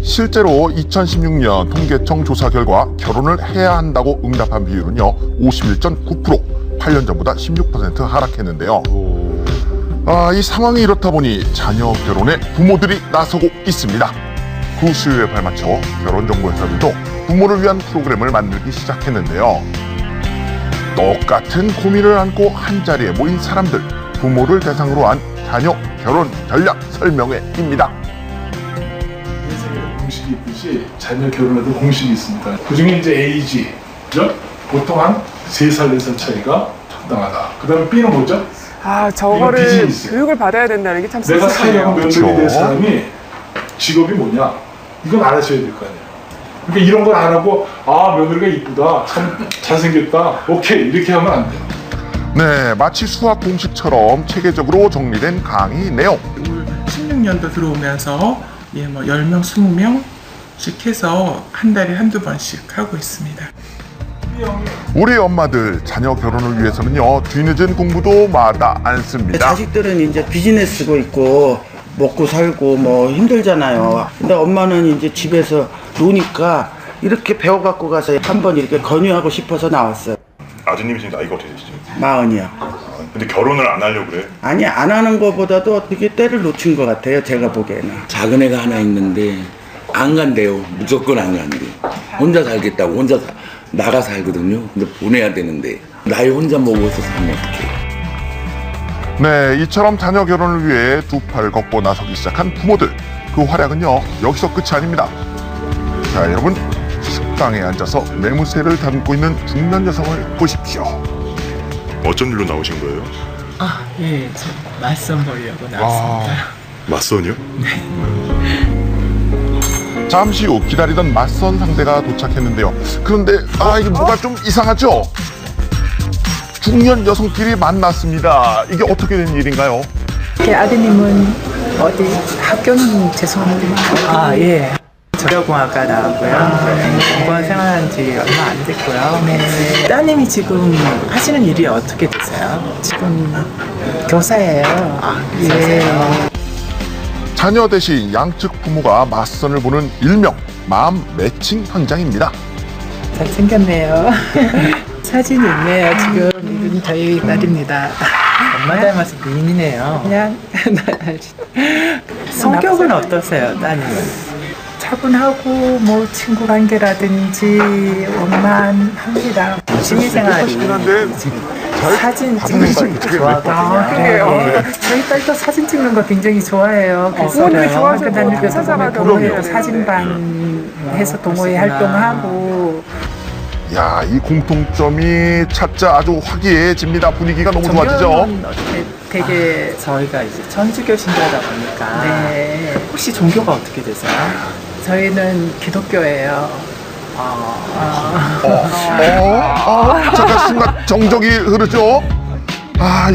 실제로 2016년 통계청 조사 결과 결혼을 해야 한다고 응답한 비율은요 51.9%, 8년 전보다 16% 하락했는데요. 이 상황이 이렇다 보니 자녀 결혼에 부모들이 나서고 있습니다. 그 수요에 발맞춰 결혼정보회사들도 부모를 위한 프로그램을 만들기 시작했는데요. 똑같은 고민을 안고 한자리에 모인 사람들, 부모를 대상으로 한 자녀 결혼 전략 설명회입니다. 공식이 있듯이 자녀 결혼에도 공식이 있습니다. 그 중에 이제 A지, 그죠? 보통 한 3살, 4살 차이가 적당하다. 그 다음에 B는 뭐죠? 저거를 교육을 받아야 된다는 게 참 내가 씁쓸해요. 사회하고 면접이 될 사람이 직업이 뭐냐? 이건 알아셔야 될 거 아니에요. 그러니까 이런 걸 안 하고 아 며느리가 이쁘다, 참 잘생겼다, 오케이 이렇게 하면 안 돼요. 네, 마치 수학 공식처럼 체계적으로 정리된 강의 내용. 16년도 들어오면서 뭐 10명, 20명씩 해서 한 달에 한두 번씩 하고 있습니다. 우리 엄마들 자녀 결혼을 위해서는요, 뒤늦은 공부도 마다 않습니다. 자식들은 이제 비즈니스고 있고 먹고 살고 뭐 힘들잖아요. 근데 엄마는 이제 집에서 노니까 이렇게 배워갖고 가서 한번 이렇게 권유하고 싶어서 나왔어요. 아드님이 지금 나이가 어떻게 되시죠? 40이요. 근데 결혼을 안 하려고 그래? 아니, 안 하는 것보다도 되게 때를 놓친 것 같아요, 제가 보기에는. 작은 애가 하나 있는데 안 간대요. 무조건 안 간대. 혼자 살겠다고 혼자 나가 살거든요. 근데 보내야 되는데 나이 혼자 먹어서 살면 어떡해. 네, 이처럼 자녀 결혼을 위해 두 팔을 걷고 나서기 시작한 부모들. 그 활약은요, 여기서 끝이 아닙니다. 자, 여러분, 식당에 앉아서 매무새를 담고 있는 중년 여성을 보십시오. 어쩐 일로 나오신 거예요? 아, 예, 저 맞선 보려고 나왔습니다. 맞선이요? 잠시 후 기다리던 맞선 상대가 도착했는데요. 그런데 이게 뭐가 좀 이상하죠? 중년 여성끼리 만났습니다. 이게 어떻게 된 일인가요? 아드님은 어디 학교는 죄송합니다. 예. 전자공학과 나왔고요. 공무원 생활한 지 얼마 안 됐고요. 네. 따님이 지금 하시는 일이 어떻게 되세요? 지금 교사예요. 예. 자녀 대신 양측 부모가 맞선을 보는 일명 마음 매칭 현장입니다. 잘생겼네요. 사진이 있네요. 지금 이건 저희 딸입니다. 엄마 닮아서 미인이네요. 그냥 성격은 어떠세요, 따님은? 차분하고 뭐 친구 관계라든지 원만합니다. 취미생활이 사진 찍는 거 좋아하거든요. 그래요. 저희 딸도 사진 찍는 거 굉장히 좋아해요. 그래서 학교 다닐 때 동호회로 사진반 해서 동호회 활동하고. 야, 이 공통점이 찾자 아주 화기애애집니다. 분위기가 너무 좋아지죠? 되게 저희가 이제 천주교 신자다 보니까 네. 혹시 종교가 어떻게 되세요? 저희는 기독교예요. 잠깐 순간 정적이 흐르죠?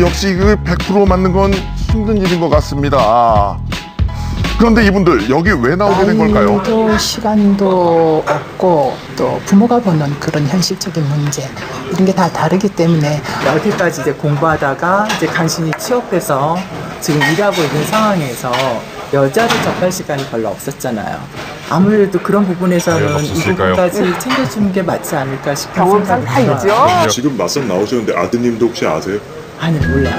역시 그 100% 맞는 건 힘든 일인 것 같습니다. 그런데 이분들 여기 왜 나오게 된 걸까요? 또 시간도 없고 또 부모가 보는 그런 현실적인 문제 이런 게 다 다르기 때문에 여태까지 이제 공부하다가 이제 간신히 취업해서 지금 일하고 있는 상황에서 여자를 접할 시간이 별로 없었잖아요. 아무래도 그런 부분에서는 이 부분까지 챙겨주는 게 맞지 않을까 싶은 경험상 다 있죠. 지금 맞선 나오셨는데 아드님도 혹시 아세요? 아니, 몰라요.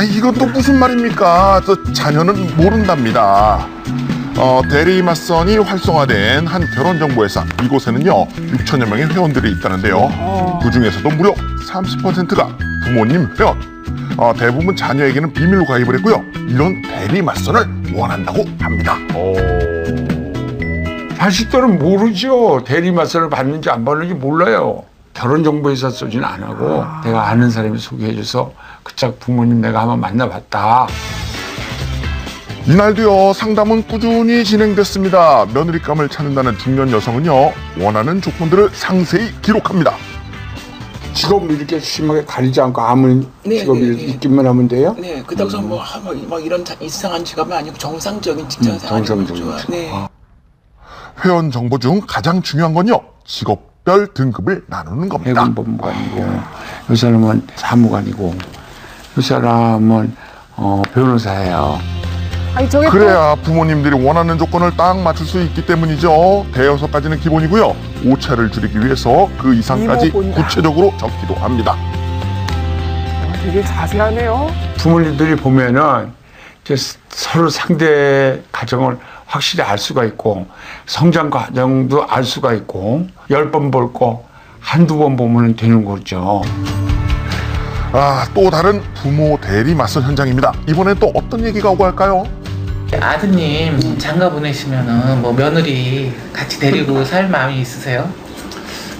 이건 또 무슨 말입니까? 자녀는 모른답니다. 대리 맞선이 활성화된 한 결혼정보회사. 이곳에는요 6천여 명의 회원들이 있다는데요. 그 중에서도 무려 30%가 부모님 회원. 대부분 자녀에게는 비밀로 가입을 했고요. 이런 대리 맞선을 원한다고 합니다. 자식들은 모르죠. 대리 맞선을 받는지 안 받는지 몰라요. 결혼정보회사 쓰지는 안 하고 내가 아는 사람이 소개해줘서 그짝 부모님 내가 한번 만나봤다. 이날도요 상담은 꾸준히 진행됐습니다. 며느리감을 찾는다는 중년 여성은요 원하는 조건들을 상세히 기록합니다. 직업을 이렇게 심하게 가리지 않고 아무 직업이 있기만 하면 돼요? 네, 그다음에 뭐 이런 이상한 직업이 아니고 정상적인 직장 생활이 좋아요. 네. 회원 정보 중 가장 중요한 건요 직업별 등급을 나누는 겁니다. 해군법무관이고 이 사람은 사무관이고 이 사람은 변호사예요. 그래야 부모님들이 원하는 조건을 딱 맞출 수 있기 때문이죠. 대여섯까지는 기본이고요. 오차를 줄이기 위해서 그 이상까지 구체적으로 적기도 합니다. 되게 자세하네요. 부모님들이 보면은 이제 서로 상대 가정을 확실히 알 수가 있고 성장 과정도 알 수가 있고 10번 볼 거 한두 번 보면 되는 거죠. 또 다른 부모 대리 맞선 현장입니다. 이번엔 또 어떤 얘기가 오고 할까요? 아드님 장가 보내시면은 뭐 며느리 같이 데리고 살 마음이 있으세요?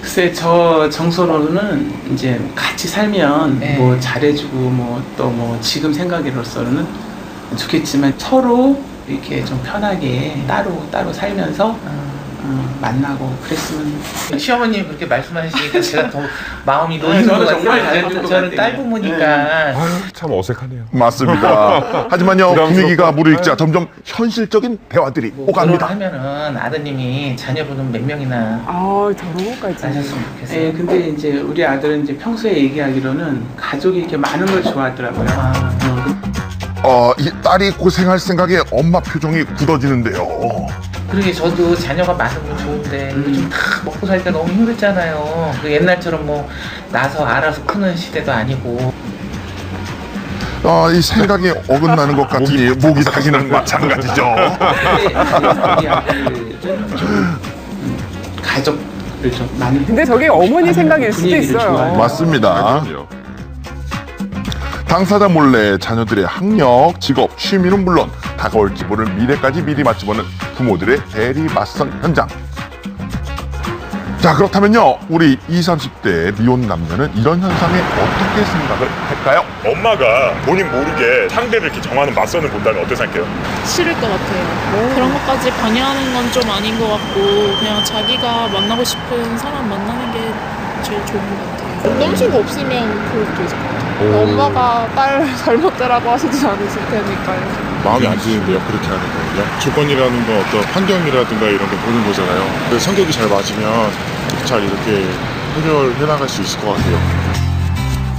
글쎄, 저 정서로는 이제 같이 살면 뭐 잘해주고 뭐 또 뭐 지금 생각으로서는 좋겠지만 서로 이렇게 좀 편하게 따로 살면서 만나고 그랬으면. 시어머님 그렇게 말씀하시니까 제가 더 마음이 놓이는 것 같아요. 저는 딸 부모니까. 참 어색하네요. 맞습니다. 하지만요, 분위기가 무르익자 점점 현실적인 대화들이 오갑니다. 하면은 아드님이 자녀분은 몇 명이나 저런 것까지 하셨으면 좋겠어요. 네, 근데 이제 우리 아들은 이제 평소에 얘기하기로는 가족이 이렇게 많은 걸 좋아하더라고요. 이 딸이 고생할 생각에 엄마 표정이 굳어지는데요. 그러게 저도 자녀가 많으면 좋은데 요즘 다 먹고 살 때 너무 힘들잖아요. 그 옛날처럼 뭐 나서 알아서 크는 시대도 아니고. 이 생각이 어긋나는 것 같으니 목이 타기는 마찬가지죠. 가족을 좀 많이. 근데 저게 어머니 생각일 수도 있어요. 맞습니다. 당사자 몰래 자녀들의 학력, 직업, 취미는 물론 다가올지 모를 미래까지 미리 맞춰보는 부모들의 대리 맞선 현장. 자, 그렇다면요, 우리 20, 30대 미혼 남녀는 이런 현상에 어떻게 생각을 할까요? 엄마가 본인 모르게 상대를 이렇게 정하는 맞선을 본다면 어떻게 생각해요? 싫을 것 같아요. 그런 것까지 관여하는 건 좀 아닌 것 같고 그냥 자기가 만나고 싶은 사람 만나는 게 제일 좋은 것 같아요. 남자친구 없으면 그럴 수도 있을 것 같아요. 엄마가 딸 잘못되라고 하시지 않으실 테니까요. 마음이 안 드는데요, 그렇게 하는 거는요. 조건이라는 건 어떤 환경이라든가 이런 거 보는 거잖아요. 근데 성격이 잘 맞으면 잘 이렇게 해결해 나갈 수 있을 것 같아요.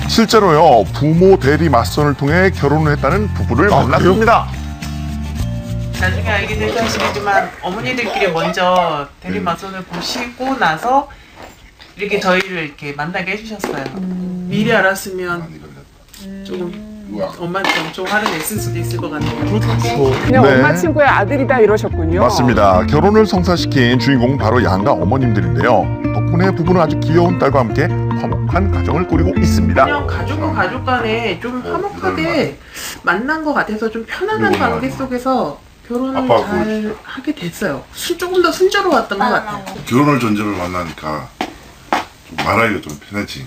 실제로요, 부모 대리 맞선을 통해 결혼을 했다는 부부를 만났습니다. 나중에 알게 될 사실이지만 어머니들끼리 먼저 대리 맞선을 보시고 나서 이렇게 저희를 이렇게 만나게 해주셨어요. 미리 알았으면 조금 엄마한테 좀 화를 냈을 수도 있을 것 같네요. 그냥 네. 엄마 친구의 아들이다 이러셨군요. 맞습니다. 결혼을 성사시킨 주인공은 바로 양가 어머님들인데요. 덕분에 부부는 아주 귀여운 딸과 함께 화목한 가정을 꾸리고 있습니다. 그냥 가족과 가족 간에 좀 화목하게 만난 것 같아서 좀 편안한 관계 속에서 결혼을 잘 하게 됐어요. 조금 더 순조로웠던 것 같아요. 결혼을 전제로 만나니까 좀 말하기가 좀 편하지.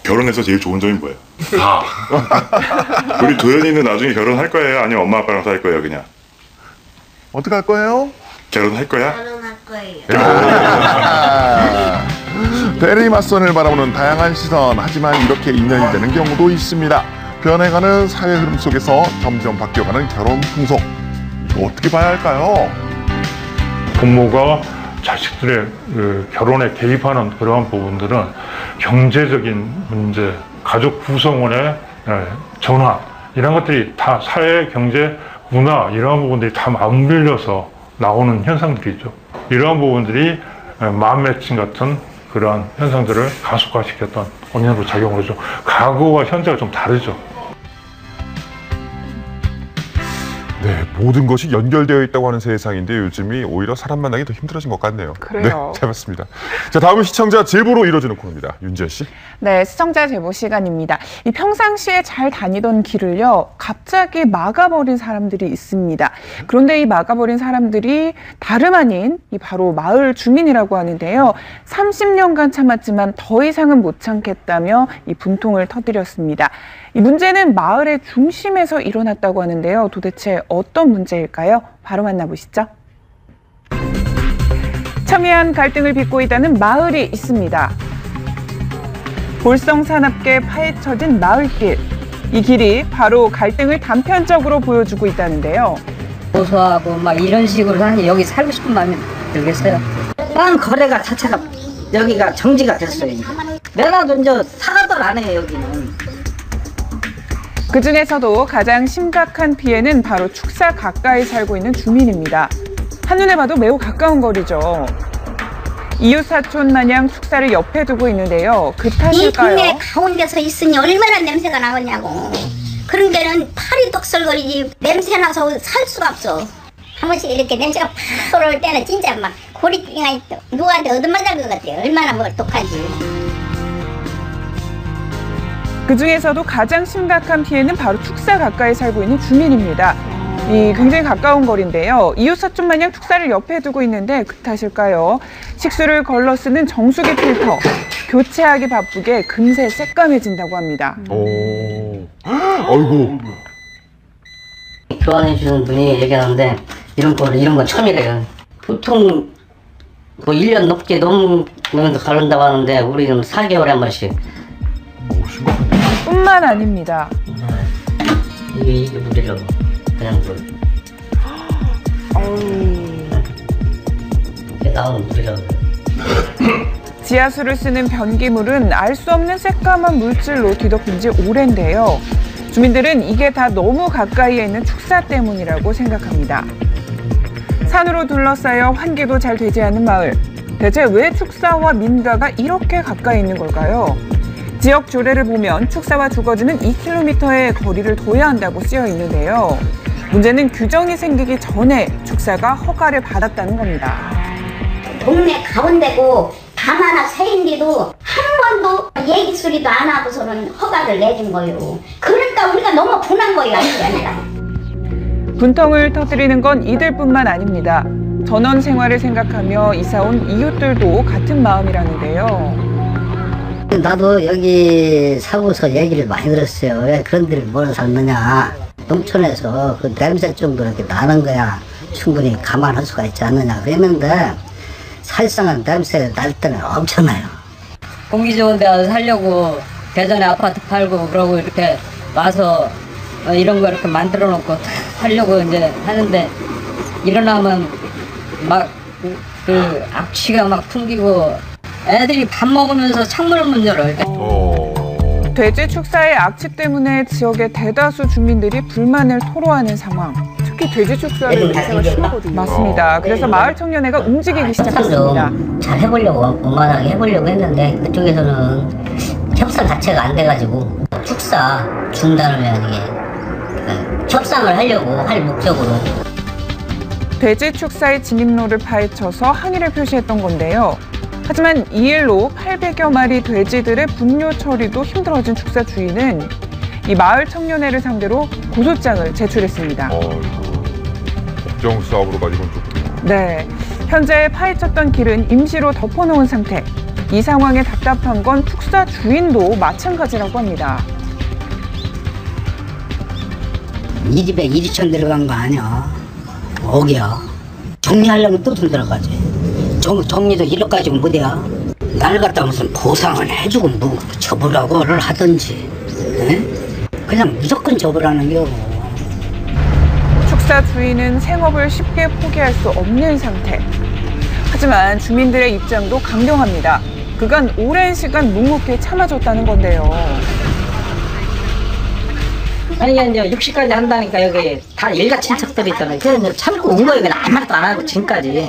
결혼해서 제일 좋은 점이 뭐예요? 우리 도현이는 나중에 결혼할 거예요? 아니면 엄마 아빠랑 살 거예요, 그냥? 어떻게 할 거예요? 결혼할 거야? 결혼할 거예요. 대리 맞선을 바라보는 다양한 시선, 하지만 이렇게 인연이 되는 경우도 있습니다. 변해가는 사회 흐름 속에서 점점 바뀌어가는 결혼 풍속, 이거 어떻게 봐야 할까요? 부모가 자식들의 결혼에 개입하는 그러한 부분들은 경제적인 문제, 가족 구성원의 전환 이런 것들이 다 사회, 경제, 문화 이러한 부분들이 다 맞물려서 나오는 현상들이죠. 이러한 부분들이 마음 매칭 같은 그러한 현상들을 가속화시켰던 원인으로 작용을 하죠. 과거와 현재가 좀 다르죠. 네, 모든 것이 연결되어 있다고 하는 세상인데 요즘이 오히려 사람 만나기 더 힘들어진 것 같네요. 그래요. 네, 잘 봤습니다. 자, 다음은 시청자 제보로 이루어지는 코너입니다. 윤지아 씨. 네, 시청자 제보 시간입니다. 이 평상시에 잘 다니던 길을요, 갑자기 막아버린 사람들이 있습니다. 그런데 이 막아버린 사람들이 다름 아닌 이 바로 마을 주민이라고 하는데요. 30년간 참았지만 더 이상은 못 참겠다며 이 분통을 터뜨렸습니다. 이 문제는 마을의 중심에서 일어났다고 하는데요. 도대체 어떤 문제일까요? 바로 만나보시죠. 첨예한 갈등을 빚고 있다는 마을이 있습니다. 볼성산업계 파헤쳐진 마을길. 이 길이 바로 갈등을 단편적으로 보여주고 있다는데요. 고소하고 막 이런 식으로 하니 여기 살고 싶은 마음이 들겠어요. 빵 거래가 자체가 여기가 정지가 됐어요. 면허도 이제 사과도 안 해요, 여기는. 그중에서도 가장 심각한 피해는 바로 축사 가까이 살고 있는 주민입니다. 한눈에 봐도 매우 가까운 거리죠. 이웃 사촌 마냥 축사를 옆에 두고 있는데요. 그 이 탓일까요? 동네 가운데서 있으니 얼마나 냄새가 나겠냐고. 그런 데는 팔이 떡설거리지 냄새 나서 살 수가 없어. 한 번씩 이렇게 냄새가 팍 올라올 때는 진짜 막 고리가 누구한테 얻어맞을 것 같아요. 얼마나 뭐 독하지. 그중에서도 가장 심각한 피해는 바로 축사 가까이 살고 있는 주민입니다. 이 굉장히 가까운 거리인데요. 이웃 사촌 마냥 축사를 옆에 두고 있는데 그 탓일까요? 식수를 걸러 쓰는 정수기 필터 교체하기 바쁘게 금세 새까매진다고 합니다. 아이고. 교환해 주는 분이 얘기하는데 이런 건 처음이래요. 보통 뭐 1년 넘게 넘으면서 가른다고 하는데 우리는 4개월에 한 번씩. 뿐만 아닙니다. 이게 물이라고 그냥 물. 이게 나오는 물이라고. 지하수를 쓰는 변기물은 알 수 없는 새까만 물질로 뒤덮인 지 오랜데요. 주민들은 이게 다 너무 가까이에 있는 축사 때문이라고 생각합니다. 산으로 둘러싸여 환기도 잘 되지 않은 마을. 대체 왜 축사와 민가가 이렇게 가까이 있는 걸까요? 지역 조례를 보면 축사와 주거지는 2km의 거리를 둬야 한다고 쓰여 있는데요. 문제는 규정이 생기기 전에 축사가 허가를 받았다는 겁니다. 동네 가운데고 가마나 새인데도 한 번도 얘기 소리도 안 하고서는 허가를 내준 거예요. 그러니까 우리가 너무 분한 거예요. 아니라. 분통을 터뜨리는 건 이들뿐만 아닙니다. 전원 생활을 생각하며 이사온 이웃들도 같은 마음이라는데요. 나도 여기 살고서 얘기를 많이 들었어요. 왜 그런 데를 뭘 샀느냐. 농촌에서 그 냄새 정도 이렇게 나는 거야. 충분히 감안할 수가 있지 않느냐. 그랬는데 사실상은 냄새 날 때는 엄청나요. 공기 좋은 데 살려고 대전에 아파트 팔고 그러고 이렇게 와서 이런 거 이렇게 만들어 놓고 살려고 이제 하는데 일어나면 막 그 악취가 막 풍기고 애들이 밥 먹으면서 창문을 못 열어요. 돼지 축사의 악취 때문에 지역의 대다수 주민들이 불만을 토로하는 상황. 특히 돼지 축사는 냄새가 심하거든요. 맞습니다. 그래서 마을 청년회가 움직이기 시작했습니다. 잘 해보려고 원만하게 해보려고 했는데 그쪽에서는 협상 자체가 안 돼가지고 축사 중단을 해야 이게 협상을 하려고 할 목적으로. 돼지 축사의 진입로를 파헤쳐서 항의를 표시했던 건데요. 하지만 이 일로 800여 마리 돼지들의 분뇨 처리도 힘들어진 축사 주인은 이 마을 청년회를 상대로 고소장을 제출했습니다. 법정 싸움으로 가지고는 좀. 네, 현재 파헤쳤던 길은 임시로 덮어놓은 상태. 이 상황에 답답한 건 축사 주인도 마찬가지라고 합니다. 이 집에 이리천 들어간 거 아니야. 억이야. 정리하려면 또 돈 들어가지. 정리도 이렇게까지 못해야. 날 갖다 무슨 보상을 해주고 뭐 접으라고를 하든지. 에? 그냥 무조건 접으라는 게. 축사 주인은 생업을 쉽게 포기할 수 없는 상태. 하지만 주민들의 입장도 강경합니다. 그간 오랜 시간 묵묵히 참아줬다는 건데요. 아니 이제 60까지 한다니까 여기 다 일가 친척들이 있잖아요. 그래서 참고 온 거예요. 그냥 아무 말도 안 하고 지금까지.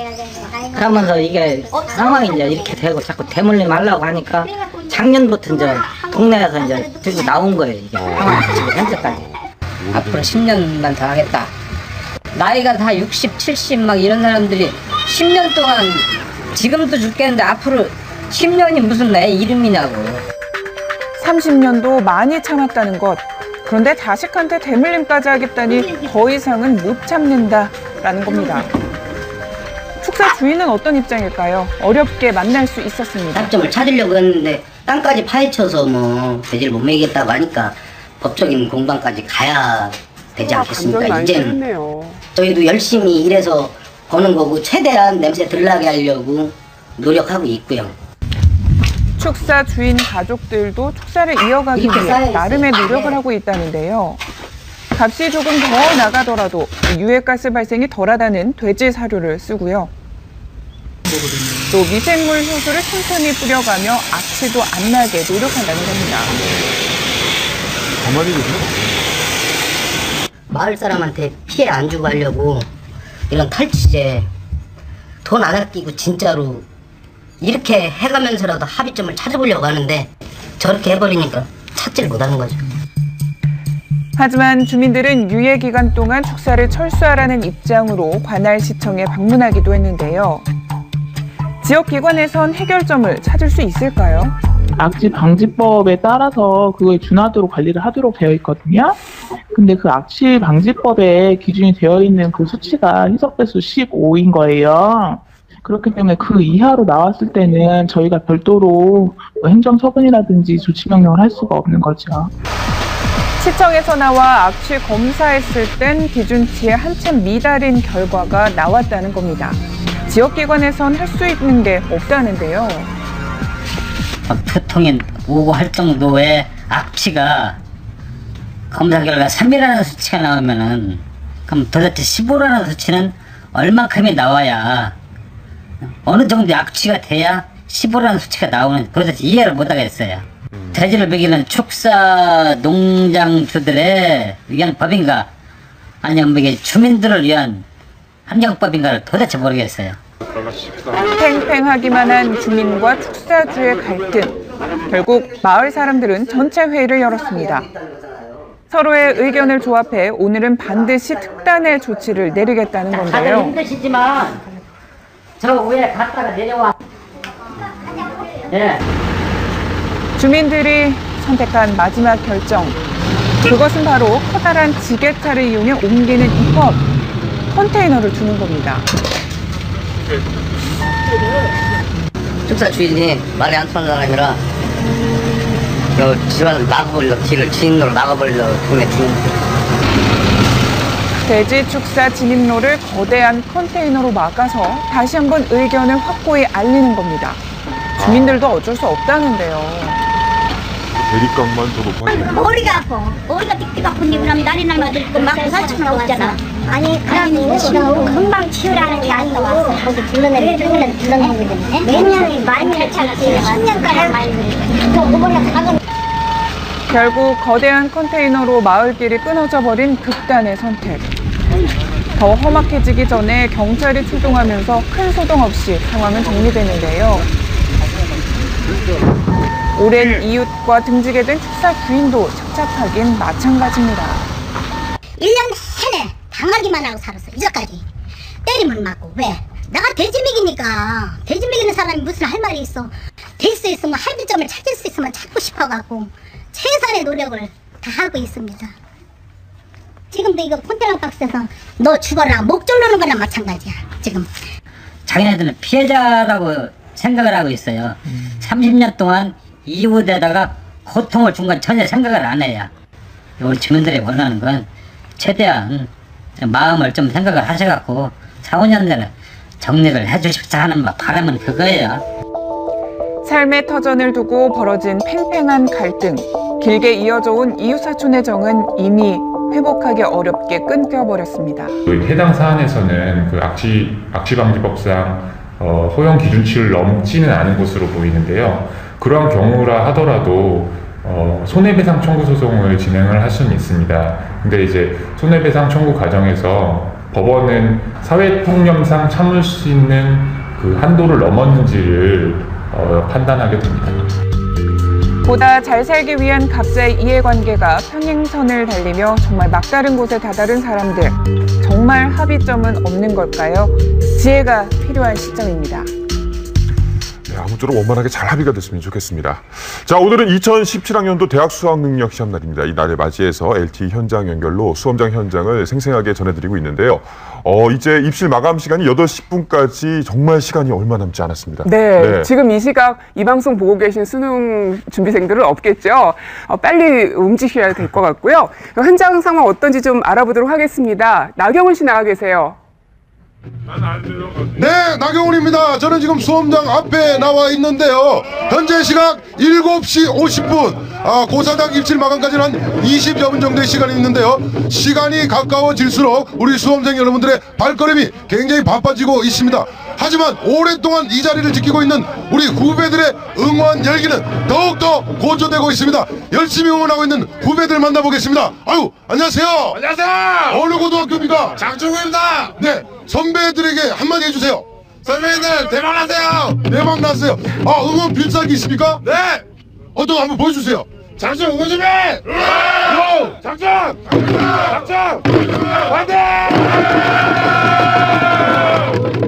그러면서 이게 상황이 이제 이렇게 되고 자꾸 대물림 하려고 하니까 작년부터 이제 동네에서 이제 들고 나온 거예요. 이게 상황이 지금 현재까지. 앞으로 10년만 더 하겠다. 나이가 다 60, 70 막 이런 사람들이 10년 동안 지금도 죽겠는데 앞으로 10년이 무슨 내 이름이냐고. 30년도 많이 참았다는 것. 그런데 자식한테 대물림까지 하겠다니 더 이상은 못 참는다라는 겁니다. 축사 주인은 어떤 입장일까요? 어렵게 만날 수 있었습니다. 장점을 찾으려고 했는데 땅까지 파헤쳐서 뭐 돼지를 못 먹이겠다고 하니까 법적인 공방까지 가야 되지 않겠습니까? 이제는 저희도 열심히 일해서 버는 거고 최대한 냄새 덜 나게 하려고 노력하고 있고요. 축사 주인 가족들도 축사를 이어가기 위해 나름의 노력을 하고 있다는데요. 값이 조금 더 나가더라도 유해가스 발생이 덜하다는 돼지 사료를 쓰고요. 또 미생물 효소를 틈틈이 뿌려가며 악취도 안 나게 노력한다는 겁니다. 가만히 계세요? 마을 사람한테 피해 안 주고 하려고 이런 탈취제 돈 안 아끼고 진짜로 이렇게 해가면서라도 합의점을 찾아보려고 하는데 저렇게 해버리니까 찾지를 못하는 거죠. 하지만 주민들은 유예 기간 동안 축사를 철수하라는 입장으로 관할시청에 방문하기도 했는데요. 지역기관에선 해결점을 찾을 수 있을까요? 악취 방지법에 따라서 그거에 준하도록 관리를 하도록 되어 있거든요. 근데 그 악취 방지법에 기준이 되어 있는 그 수치가 희석배수 15인 거예요. 그렇기 때문에 그 이하로 나왔을 때는 저희가 별도로 뭐 행정처분이라든지 조치명령을 할 수가 없는 거죠. 시청에서 나와 악취 검사했을 땐 기준치에 한참 미달인 결과가 나왔다는 겁니다. 지역기관에선 할 수 있는 게 없다는데요. 표통이 오고 할 정도의 악취가 검사 결과 3이라는 수치가 나오면은 그럼 도대체 15라는 수치는 얼마큼이 나와야 어느 정도 악취가 돼야 15라는 수치가 나오는 도대체 이해를 못하겠어요. 돼지를 먹이는 축사 농장주들의 위한 법인가 아니면 이게 주민들을 위한 환경법인가를 도대체 모르겠어요. 팽팽하기만 한 주민과 축사주의 갈등. 결국 마을 사람들은 전체 회의를 열었습니다. 서로의 의견을 조합해 오늘은 반드시 특단의 조치를 내리겠다는 다들 건데요. 힘드시지만 저 위에 갔다가 내려와. 예. 주민들이 선택한 마지막 결정. 그것은 바로 커다란 지게차를 이용해 옮기는 입법. 컨테이너를 두는 겁니다. 축사 주인이 말이 안 통하는 사람이라 집안을 막아버리려고 길을 진입로를 막아버리려고 돈에 주는 돼지 축사 진입로를 거대한 컨테이너로 막아서 다시 한번 의견을 확고히 알리는 겁니다. 주민들도 어쩔 수 없다는데요. 대립각만 더 높아지네. 머리가 아파. 머리가 띡띡 아픈 이유는 날이 날마다 있고 막고 살 수는 없잖아. 아니 그러면 지금 금방 치우라는 게 아니고 거기 불러내면 불러내거든요. 몇 년이 말미를 찾지 10년까지 말미를. 또 그번에 가건. 결국 거대한 컨테이너로 마을길이 끊어져 버린 극단의 선택. 더 험악해지기 전에 경찰이 출동하면서 큰 소동 없이 상황은 정리되는데요. 오랜 이웃과 등지게 된 축사 주인도 착잡하긴 마찬가지입니다. 1년 내내 당하기만 하고 살았어. 이제까지. 때리면 맞고. 왜? 내가 돼지 먹이니까. 돼지 먹이는 사람이 무슨 할 말이 있어. 될 수 있으면 할비점을 찾을 수 있으면 찾고 싶어갖고 최선의 노력을 다 하고 있습니다. 지금도 이거 콘테너 박스에서 너 죽어라 목 졸르는 거나 마찬가지야. 지금 자기네들은 피해자라고 생각을 하고 있어요. 30년 동안 이웃에다가 고통을 준 건 전혀 생각을 안 해요. 우리 주민들이 원하는 건 최대한 마음을 좀 생각을 하셔갖고 4, 5년 내에 정리를 해주십사 하는 바람은 그거예요. 삶의 터전을 두고 벌어진 팽팽한 갈등. 길게 이어져 온 이웃사촌의 정은 이미 회복하기 어렵게 끊겨버렸습니다. 해당 사안에서는 그 악취방지법상 소형 기준치를 넘지는 않은 것으로 보이는데요. 그러한 경우라 하더라도 손해배상 청구 소송을 진행을 할 수는 있습니다. 근데 이제 손해배상 청구 과정에서 법원은 사회폭력상 참을 수 있는 그 한도를 넘었는지를 판단하게 됩니다. 보다 잘 살기 위한 각자의 이해관계가 평행선을 달리며 정말 막다른 곳에 다다른 사람들. 정말 합의점은 없는 걸까요? 지혜가 필요한 시점입니다. 네, 아무쪼록 원만하게 잘 합의가 됐으면 좋겠습니다. 자, 오늘은 2017학년도 대학 수학능력 시험 날입니다. 이 날을 맞이해서 LTE 현장 연결로 수험장 현장을 생생하게 전해드리고 있는데요. 이제 입실 마감 시간이 8시 10분까지 정말 시간이 얼마 남지 않았습니다. 네, 지금 이 시각 이 방송 보고 계신 수능 준비생들은 없겠죠. 빨리 움직여야 될 것 같고요. 현장 상황 어떤지 좀 알아보도록 하겠습니다. 나경원 씨 나와 계세요. 네, 나경훈입니다. 저는 지금 수험장 앞에 나와 있는데요. 현재 시각 7시 50분. 고사장 입실 마감까지는 한 20여 분 정도의 시간이 있는데요. 시간이 가까워질수록 우리 수험생 여러분들의 발걸음이 굉장히 바빠지고 있습니다. 하지만 오랫동안 이 자리를 지키고 있는 우리 후배들의 응원 열기는 더욱더 고조되고 있습니다. 열심히 응원하고 있는 후배들 만나보겠습니다. 아유, 안녕하세요. 안녕하세요. 어느 고등학교입니까? 장충구입니다. 네, 선배들에게 한마디 해주세요. 선배님들 대박 나세요. 대박 났어요. 응원 필살기 있습니까? 네. 어떤 거 한번 보여주세요. 장충 응원 준비. 장충. 화이팅.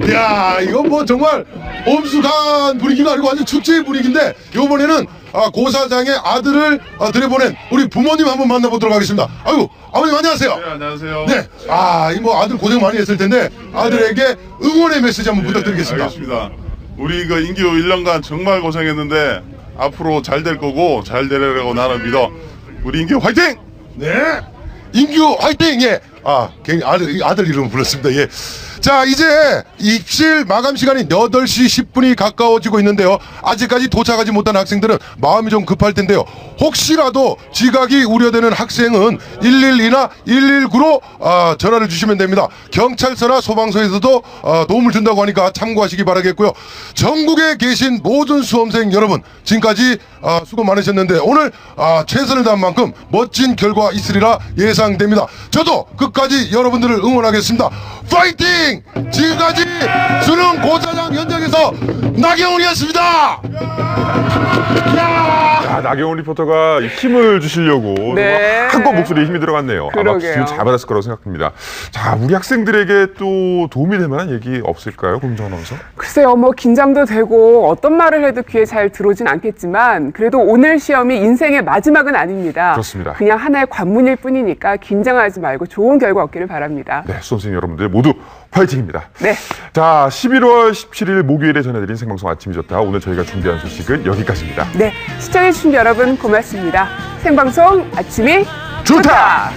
이야, 이건 뭐 정말 엄숙한 분위기가 아니고 완전 축제의 분위기인데, 이번에는 고사장의 아들을 들여보낸 우리 부모님 한번 만나보도록 하겠습니다. 아유, 아버님 안녕하세요. 네, 안녕하세요. 네, 이 뭐 아들 고생 많이 했을 텐데 아들에게 응원의 메시지 한번 부탁드리겠습니다. 알겠습니다. 우리 그 인규 1년간 정말 고생했는데 앞으로 잘 될 거고 잘 되려고 나는 믿어. 우리 인규 화이팅! 네, 인규 화이팅! 예, 괜히 아들 이름 불렀습니다. 예. 자, 이제 입실 마감 시간이 8시 10분이 가까워지고 있는데요. 아직까지 도착하지 못한 학생들은 마음이 좀 급할 텐데요. 혹시라도 지각이 우려되는 학생은 112나 119로 전화를 주시면 됩니다. 경찰서나 소방서에서도 도움을 준다고 하니까 참고하시기 바라겠고요. 전국에 계신 모든 수험생 여러분, 지금까지 수고 많으셨는데 오늘 최선을 다한 만큼 멋진 결과 있으리라 예상됩니다. 저도 끝까지 여러분들을 응원하겠습니다. 파이팅! 지금까지 수능 고사장 현장에서 나경훈이었습니다. 나경훈 리포터가 힘을 주시려고 한껏 목소리에 힘이 들어갔네요. 아마 기운 잘 받았을 거라고 생각합니다. 자, 우리 학생들에게 또 도움이 될 만한 얘기 없을까요, 김정은 아나운서? 글쎄요, 뭐 긴장도 되고 어떤 말을 해도 귀에 잘 들어오진 않겠지만 그래도 오늘 시험이 인생의 마지막은 아닙니다. 그렇습니다. 그냥 하나의 관문일 뿐이니까 긴장하지 말고 좋은 결과 얻기를 바랍니다. 네, 수험생 여러분들 모두 화이팅입니다. 네. 자, 11월 17일 목요일에 전해드린 생방송 아침이 좋다. 오늘 저희가 준비한 소식은 여기까지입니다. 네, 시청해주신 여러분 고맙습니다. 생방송 아침이 좋다.